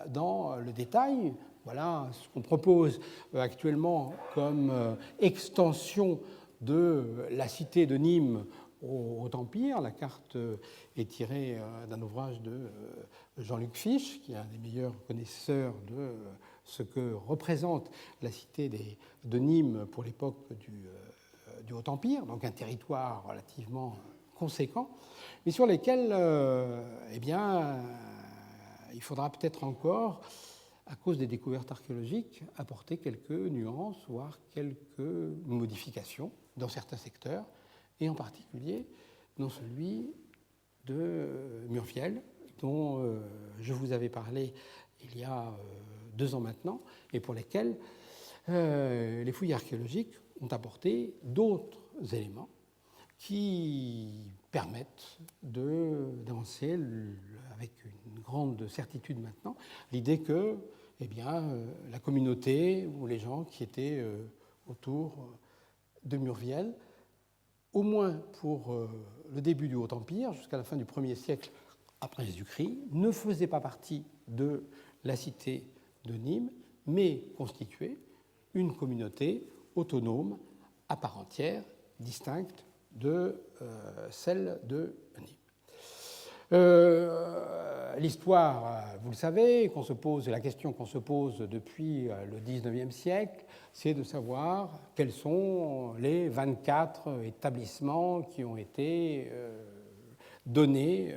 dans le détail. Voilà ce qu'on propose actuellement comme extension de la cité de Nîmes au Haut-Empire. La carte est tirée d'un ouvrage de Jean-Luc Fiche, qui est un des meilleurs connaisseurs de ce que représente la cité de Nîmes pour l'époque du Haut-Empire, donc un territoire relativement conséquents, mais sur lesquels il faudra peut-être encore, à cause des découvertes archéologiques, apporter quelques nuances, voire quelques modifications dans certains secteurs, et en particulier dans celui de Murviel, dont je vous avais parlé il y a 2 ans maintenant, et pour lesquels les fouilles archéologiques ont apporté d'autres éléments qui permettent d'avancer avec une grande certitude maintenant l'idée que la communauté ou les gens qui étaient autour de Murviel, au moins pour le début du Haut-Empire, jusqu'à la fin du 1er siècle après Jésus-Christ, ne faisaient pas partie de la cité de Nîmes, mais constituaient une communauté autonome, à part entière, distincte de celle de Nîmes. L'histoire, vous le savez, la question qu'on se pose depuis le XIXe siècle, c'est de savoir quels sont les 24 établissements qui ont été donnés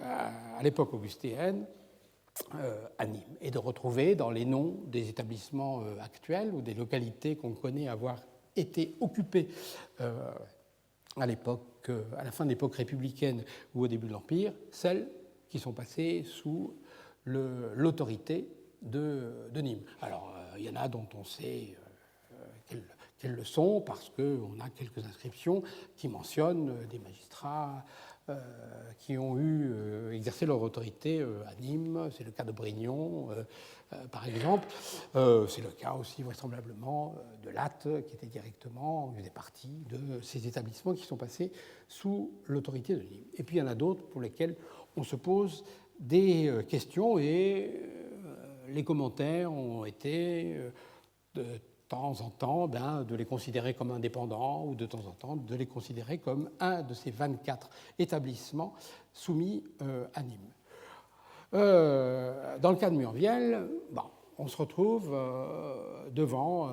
à l'époque augustéenne à Nîmes, et de retrouver dans les noms des établissements actuels ou des localités qu'on connaît avoir été occupées à la fin de l'époque républicaine ou au début de l'Empire, celles qui sont passées sous l'autorité de Nîmes. Alors, il y en a dont on sait qu'elles le sont, parce qu'on a quelques inscriptions qui mentionnent des magistrats qui ont exercé leur autorité à Nîmes. C'est le cas de Brignon, par exemple. C'est le cas aussi, vraisemblablement, de Latte, qui était directement, faisait partie de ces établissements qui sont passés sous l'autorité de Nîmes. Et puis, il y en a d'autres pour lesquels on se pose des questions, et les commentaires ont été de temps en temps de les considérer comme indépendants, ou de temps en temps de les considérer comme un de ces 24 établissements soumis à Nîmes. Dans le cas de Murviel, on se retrouve devant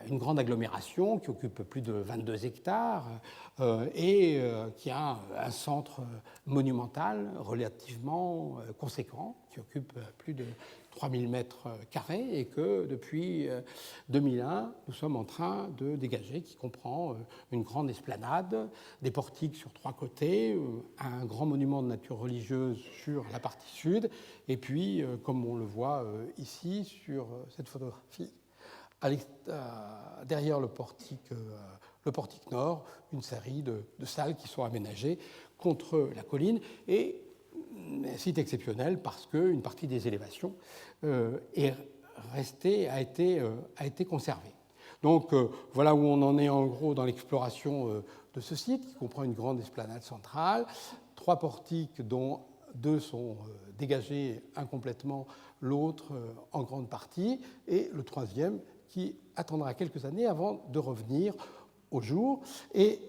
une grande agglomération qui occupe plus de 22 hectares et qui a un centre monumental relativement conséquent, qui occupe plus de 3000 mètres carrés, et que depuis 2001, nous sommes en train de dégager, qui comprend une grande esplanade, des portiques sur 3 côtés, un grand monument de nature religieuse sur la partie sud, et puis, comme on le voit ici sur cette photographie, derrière le portique nord, une série de salles qui sont aménagées contre la colline, et un site exceptionnel parce qu'une partie des élévations a été conservée. Donc voilà où on en est en gros dans l'exploration de ce site, qui comprend une grande esplanade centrale, 3 portiques dont 2 sont dégagés incomplètement, l'autre en grande partie, et le 3e qui attendra quelques années avant de revenir au jour. Et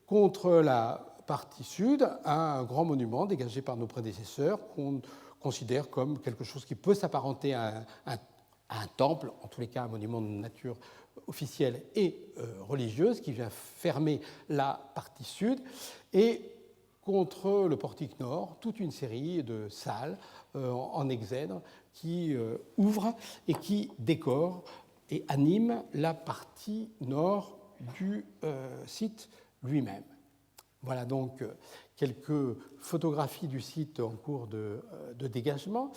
contre la partie sud, un grand monument dégagé par nos prédécesseurs qu'on considère comme quelque chose qui peut s'apparenter à un temple, en tous les cas un monument de nature officielle et religieuse, qui vient fermer la partie sud. Et contre le portique nord, toute une série de salles en exèdre qui ouvrent et qui décorent et animent la partie nord du site lui-même. Voilà donc quelques photographies du site en cours de dégagement.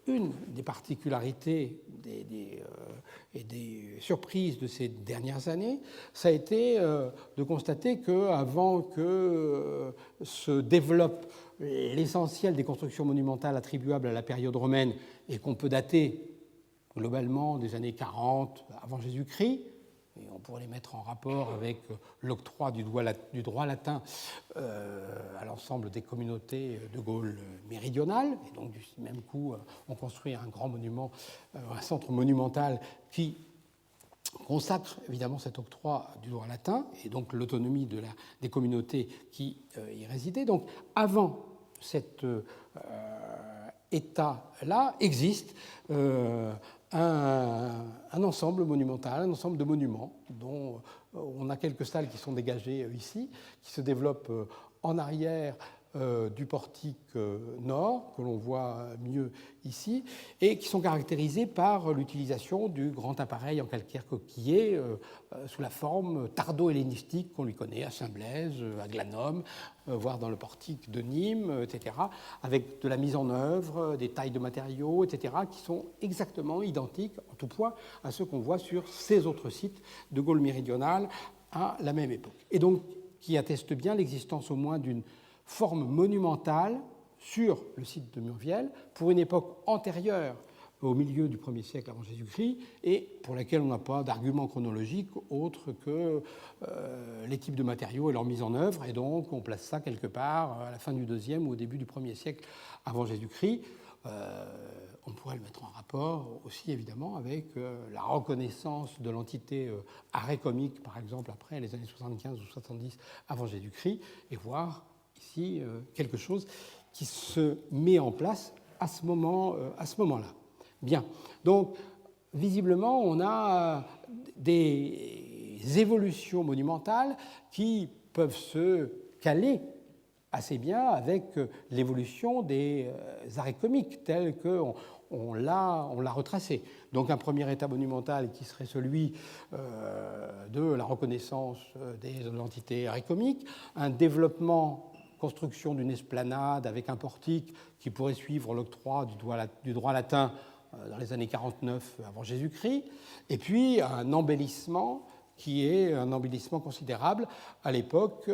Une des particularités et des surprises de ces dernières années, ça a été de constater qu'avant que se développe l'essentiel des constructions monumentales attribuables à la période romaine et qu'on peut dater globalement des années 40 avant Jésus-Christ, et on pourrait les mettre en rapport avec l'octroi du droit latin à l'ensemble des communautés de Gaule méridionale. Et donc, du même coup, on construit un grand monument, un centre monumental qui consacre évidemment cet octroi du droit latin et donc l'autonomie des communautés qui y résidaient. Donc, avant cet état-là, existe un ensemble monumental, un ensemble de monuments, dont on a quelques salles qui sont dégagées ici, qui se développent en arrière du portique nord, que l'on voit mieux ici, et qui sont caractérisés par l'utilisation du grand appareil en calcaire coquillé sous la forme tardo-hellénistique qu'on lui connaît à Saint-Blaise, à Glanum, voire dans le portique de Nîmes, etc., avec de la mise en œuvre, des tailles de matériaux, etc., qui sont exactement identiques, en tout point, à ceux qu'on voit sur ces autres sites de Gaule méridionale à la même époque. Et donc, qui attestent bien l'existence au moins d'une forme monumentale sur le site de Murviel pour une époque antérieure au milieu du 1er siècle avant Jésus-Christ et pour laquelle on n'a pas d'argument chronologique autre que les types de matériaux et leur mise en œuvre, et donc on place ça quelque part à la fin du 2e ou au début du 1er siècle avant Jésus-Christ. On pourrait le mettre en rapport aussi évidemment avec la reconnaissance de l'entité arécomique, par exemple après les années 75 ou 70 avant Jésus-Christ, et voir ici quelque chose qui se met en place à ce moment-là. Bien, donc visiblement on a des évolutions monumentales qui peuvent se caler assez bien avec l'évolution des arécomiques telles qu'on l'a retracé. Donc un premier état monumental qui serait celui de la reconnaissance de l'entité arécomique, un développement, construction d'une esplanade avec un portique qui pourrait suivre l'octroi du droit latin dans les années 49 avant Jésus-Christ, et puis un embellissement qui est un embellissement considérable à l'époque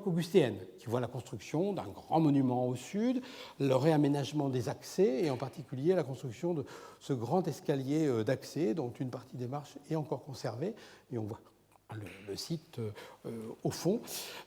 augustéenne, qui voit la construction d'un grand monument au sud, le réaménagement des accès, et en particulier la construction de ce grand escalier d'accès, dont une partie des marches est encore conservée, et on voit le site au fond.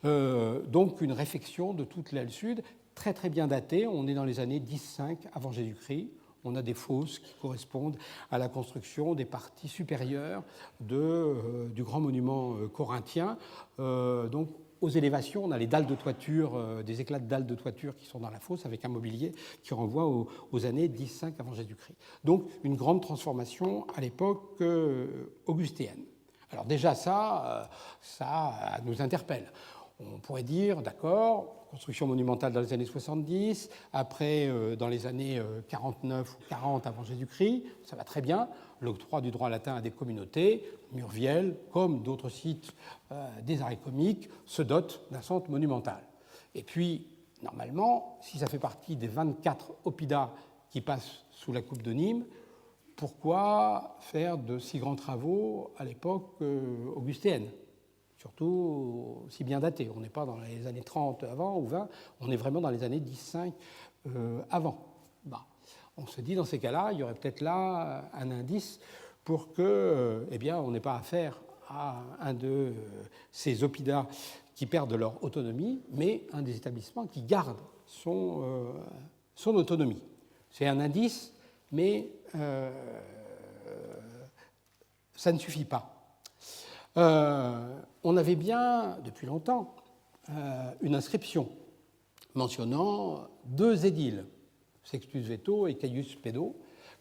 Donc une réfection de toute l'aile sud, très très bien datée, on est dans les années 10-5 avant Jésus-Christ. On a des fosses qui correspondent à la construction des parties supérieures du grand monument corinthien. Donc, aux élévations, on a les dalles de toiture, des éclats de dalles de toiture qui sont dans la fosse avec un mobilier qui renvoie aux années 10-5 avant Jésus-Christ. Donc, une grande transformation à l'époque augustéenne. Alors déjà, ça nous interpelle. On pourrait dire, d'accord, construction monumentale dans les années 70, après dans les années 49 ou 40 avant Jésus-Christ, ça va très bien, l'octroi du droit latin à des communautés, Murviel, comme d'autres sites des arécomiques, se dotent d'un centre monumental. Et puis, normalement, si ça fait partie des 24 oppida qui passent sous la coupe de Nîmes, pourquoi faire de si grands travaux à l'époque augustéenne ? Surtout si bien daté. On n'est pas dans les années 30 avant ou 20, on est vraiment dans les années 10-5 avant. Bah, on se dit dans ces cas-là, il y aurait peut-être là un indice pour que, on n'ait pas affaire à un de ces oppidas qui perdent leur autonomie, mais un des établissements qui garde son autonomie. C'est un indice, mais ça ne suffit pas. On avait bien, depuis longtemps, une inscription mentionnant deux édiles, Sextus Veto et Caius Pedo,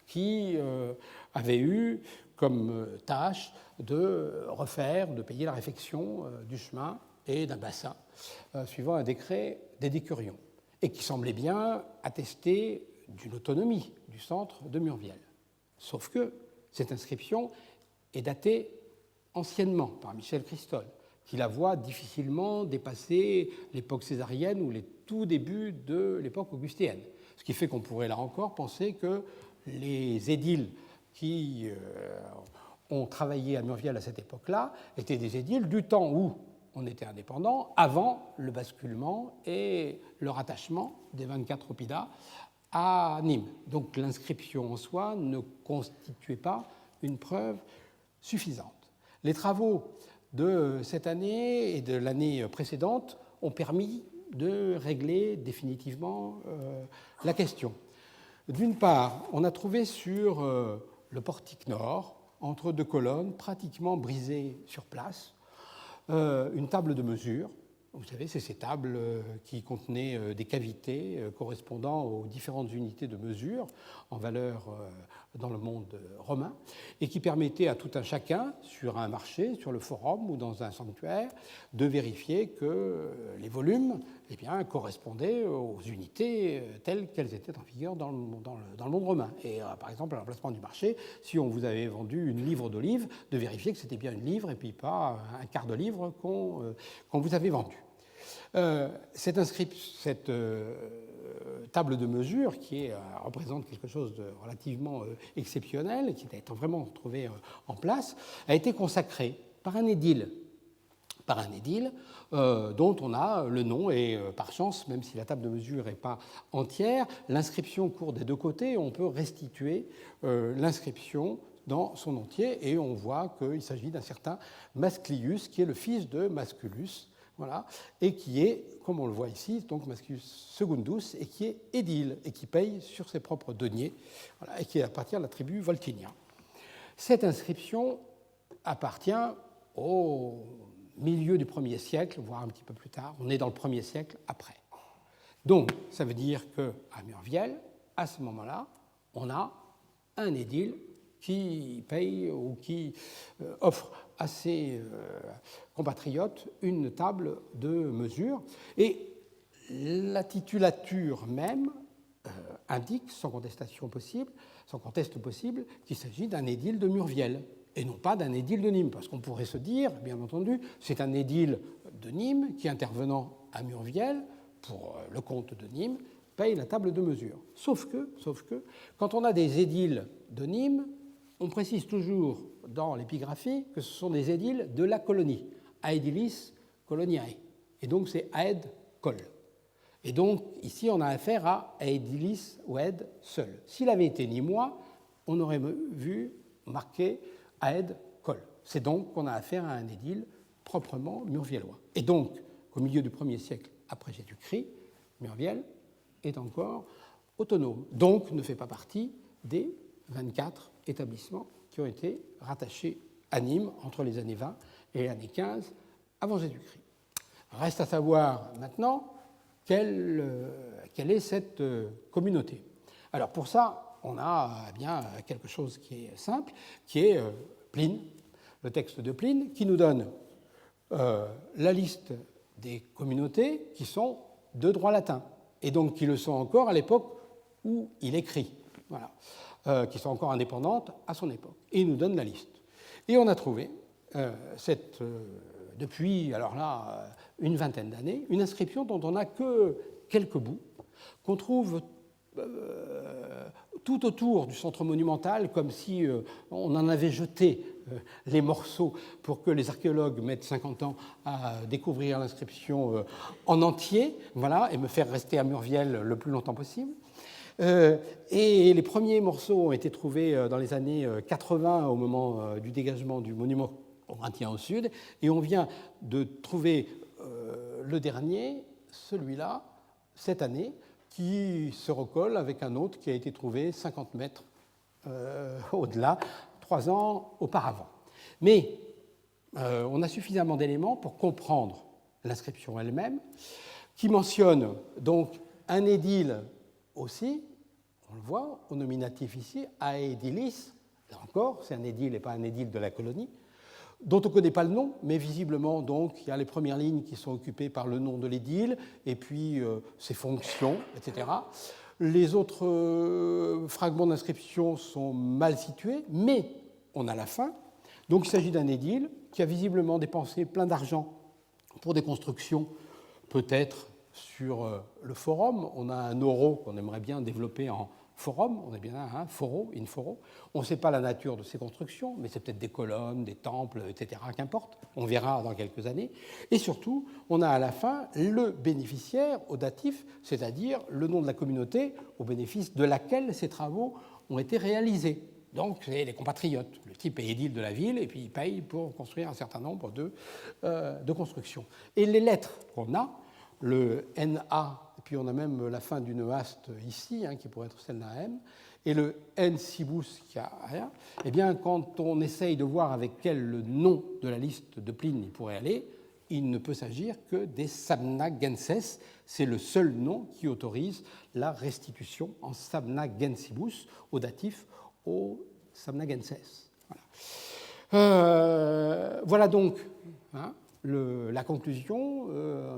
qui avaient eu comme tâche de refaire, de payer la réfection du chemin et d'un bassin, suivant un décret des décurions, et qui semblait bien attester d'une autonomie du centre de Murviel. Sauf que cette inscription est datée anciennement par Michel Christol, qui la voit difficilement dépasser l'époque césarienne ou les tout débuts de l'époque augustéenne. Ce qui fait qu'on pourrait là encore penser que les édiles qui ont travaillé à Murviel à cette époque-là étaient des édiles du temps où on était indépendant, avant le basculement et le rattachement des 24 oppidats à Nîmes. Donc l'inscription en soi ne constituait pas une preuve suffisante. Les travaux de cette année et de l'année précédente ont permis de régler définitivement la question. D'une part, on a trouvé sur le portique nord, entre deux colonnes, pratiquement brisées sur place, une table de mesure. Vous savez, c'est ces tables qui contenaient des cavités correspondant aux différentes unités de mesure en valeur dans le monde romain et qui permettaient à tout un chacun, sur un marché, sur le forum ou dans un sanctuaire, de vérifier que les volumes correspondaient aux unités telles qu'elles étaient en vigueur dans le monde romain. Et par exemple, à l'emplacement du marché, si on vous avait vendu une livre d'olive, de vérifier que c'était bien une livre et puis pas un quart de livre qu'on vous avait vendu. Cette table de mesure, qui représente quelque chose de relativement exceptionnel, qui a été vraiment trouvée en place, a été consacrée par un édile dont on a le nom, et par chance, même si la table de mesure n'est pas entière, l'inscription court des deux côtés, on peut restituer l'inscription dans son entier, et on voit qu'il s'agit d'un certain Masclius, qui est le fils de Masculus, voilà, et qui est, comme on le voit ici, donc Masculus Secundus, et qui est édile, et qui paye sur ses propres deniers, voilà, et qui appartient à la tribu voltinien. Cette inscription appartient au milieu du 1er siècle, voire un petit peu plus tard. On est dans le 1er siècle après. Donc, ça veut dire qu'à Murviel, à ce moment-là, on a un édile qui paye ou qui offre à ses compatriotes une table de mesure. Et la titulature même indique, sans conteste possible, qu'il s'agit d'un édile de Murviel, et non pas d'un édile de Nîmes, parce qu'on pourrait se dire, bien entendu, c'est un édile de Nîmes qui, intervenant à Murviel, pour le comte de Nîmes, paye la table de mesure. Sauf que, quand on a des édiles de Nîmes, on précise toujours dans l'épigraphie que ce sont des édiles de la colonie, aedilis coloniae, et donc c'est aed col. Et donc ici on a affaire à aedilis ou aed seul. S'il avait été nîmois, on aurait vu marqué aed col. C'est donc qu'on a affaire à un édile proprement murviellois. Et donc, au milieu du 1er siècle après Jésus-Christ, Murviel est encore autonome, donc ne fait pas partie des 24 établissements qui ont été rattachés à Nîmes entre les années 20 et les années 15 avant Jésus-Christ. Reste à savoir maintenant quelle est cette communauté. Alors pour ça, on a bien quelque chose qui est simple, qui est Pline, le texte de Pline, qui nous donne la liste des communautés qui sont de droit latin, et donc qui le sont encore à l'époque où il écrit. Voilà. Qui sont encore indépendantes à son époque. Et il nous donne la liste. Et on a trouvé, depuis, alors là, une vingtaine d'années, une inscription dont on n'a que quelques bouts, qu'on trouve tout autour du centre monumental, comme si on en avait jeté les morceaux pour que les archéologues mettent 50 ans à découvrir l'inscription en entier, voilà, et me faire rester à Murviel le plus longtemps possible. Et les premiers morceaux ont été trouvés dans les années 80 au moment du dégagement du monument corinthien au sud, et on vient de trouver le dernier, celui-là, cette année, qui se recolle avec un autre qui a été trouvé 50 mètres au-delà, 3 ans auparavant. Mais on a suffisamment d'éléments pour comprendre l'inscription elle-même, qui mentionne donc un édile aussi, on le voit, au nominatif ici, aedilis, là encore, c'est un édile et pas un édile de la colonie, dont on ne connaît pas le nom, mais visiblement, donc, il y a les premières lignes qui sont occupées par le nom de l'édile, et puis ses fonctions, etc. Les autres fragments d'inscription sont mal situés, mais on a la fin. Donc il s'agit d'un édile qui a visiblement dépensé plein d'argent pour des constructions, peut-être sur le forum. On a un euro qu'on aimerait bien développer en forum, on est bien là, foro, in foro. On ne sait pas la nature de ces constructions, mais c'est peut-être des colonnes, des temples, etc., qu'importe. On verra dans quelques années. Et surtout, on a à la fin le bénéficiaire au datif, c'est-à-dire le nom de la communauté au bénéfice de laquelle ces travaux ont été réalisés. Donc, c'est les compatriotes. Le type est édile de la ville et puis il paye pour construire un certain nombre de constructions. Et les lettres qu'on a, le NA, et puis on a même la fin d'une haste ici, qui pourrait être celle d'un M, et le N sibus qui a rien, eh bien, quand on essaye de voir avec quel le nom de la liste de Pline il pourrait aller, il ne peut s'agir que des Samnagenses. C'est le seul nom qui autorise la restitution en Samnagensibus au datif aux Samnagenses. Voilà donc la conclusion.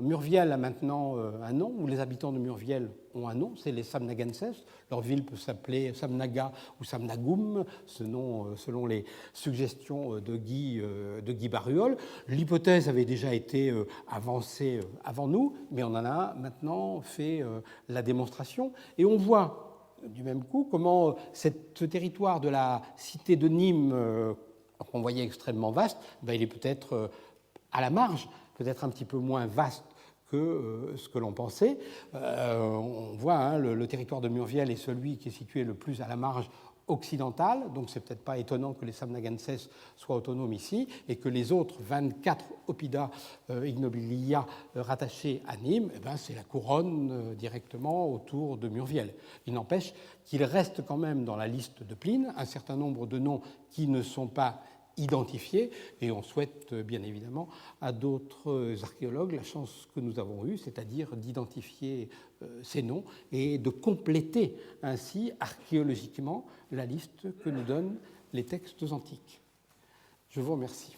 Murviel a maintenant un nom, ou les habitants de Murviel ont un nom, c'est les Samnagenses. Leur ville peut s'appeler Samnaga ou Samnagum, ce nom, selon les suggestions de Guy Barruol. L'hypothèse avait déjà été avancée avant nous, mais on en a maintenant fait la démonstration. Et on voit du même coup comment ce territoire de la cité de Nîmes, qu'on voyait extrêmement vaste, il est peut-être à la marge, peut-être un petit peu moins vaste que ce que l'on pensait. On voit le territoire de Murviel est celui qui est situé le plus à la marge occidentale, donc c'est peut-être pas étonnant que les Samnagenses soient autonomes ici et que les autres 24 oppida ignobilia rattachés à Nîmes, c'est la couronne directement autour de Murviel. Il n'empêche qu'il reste quand même dans la liste de Pline un certain nombre de noms qui ne sont pas identifiés, et on souhaite bien évidemment à d'autres archéologues la chance que nous avons eue, c'est-à-dire d'identifier ces noms et de compléter ainsi archéologiquement la liste que nous donnent les textes antiques. Je vous remercie.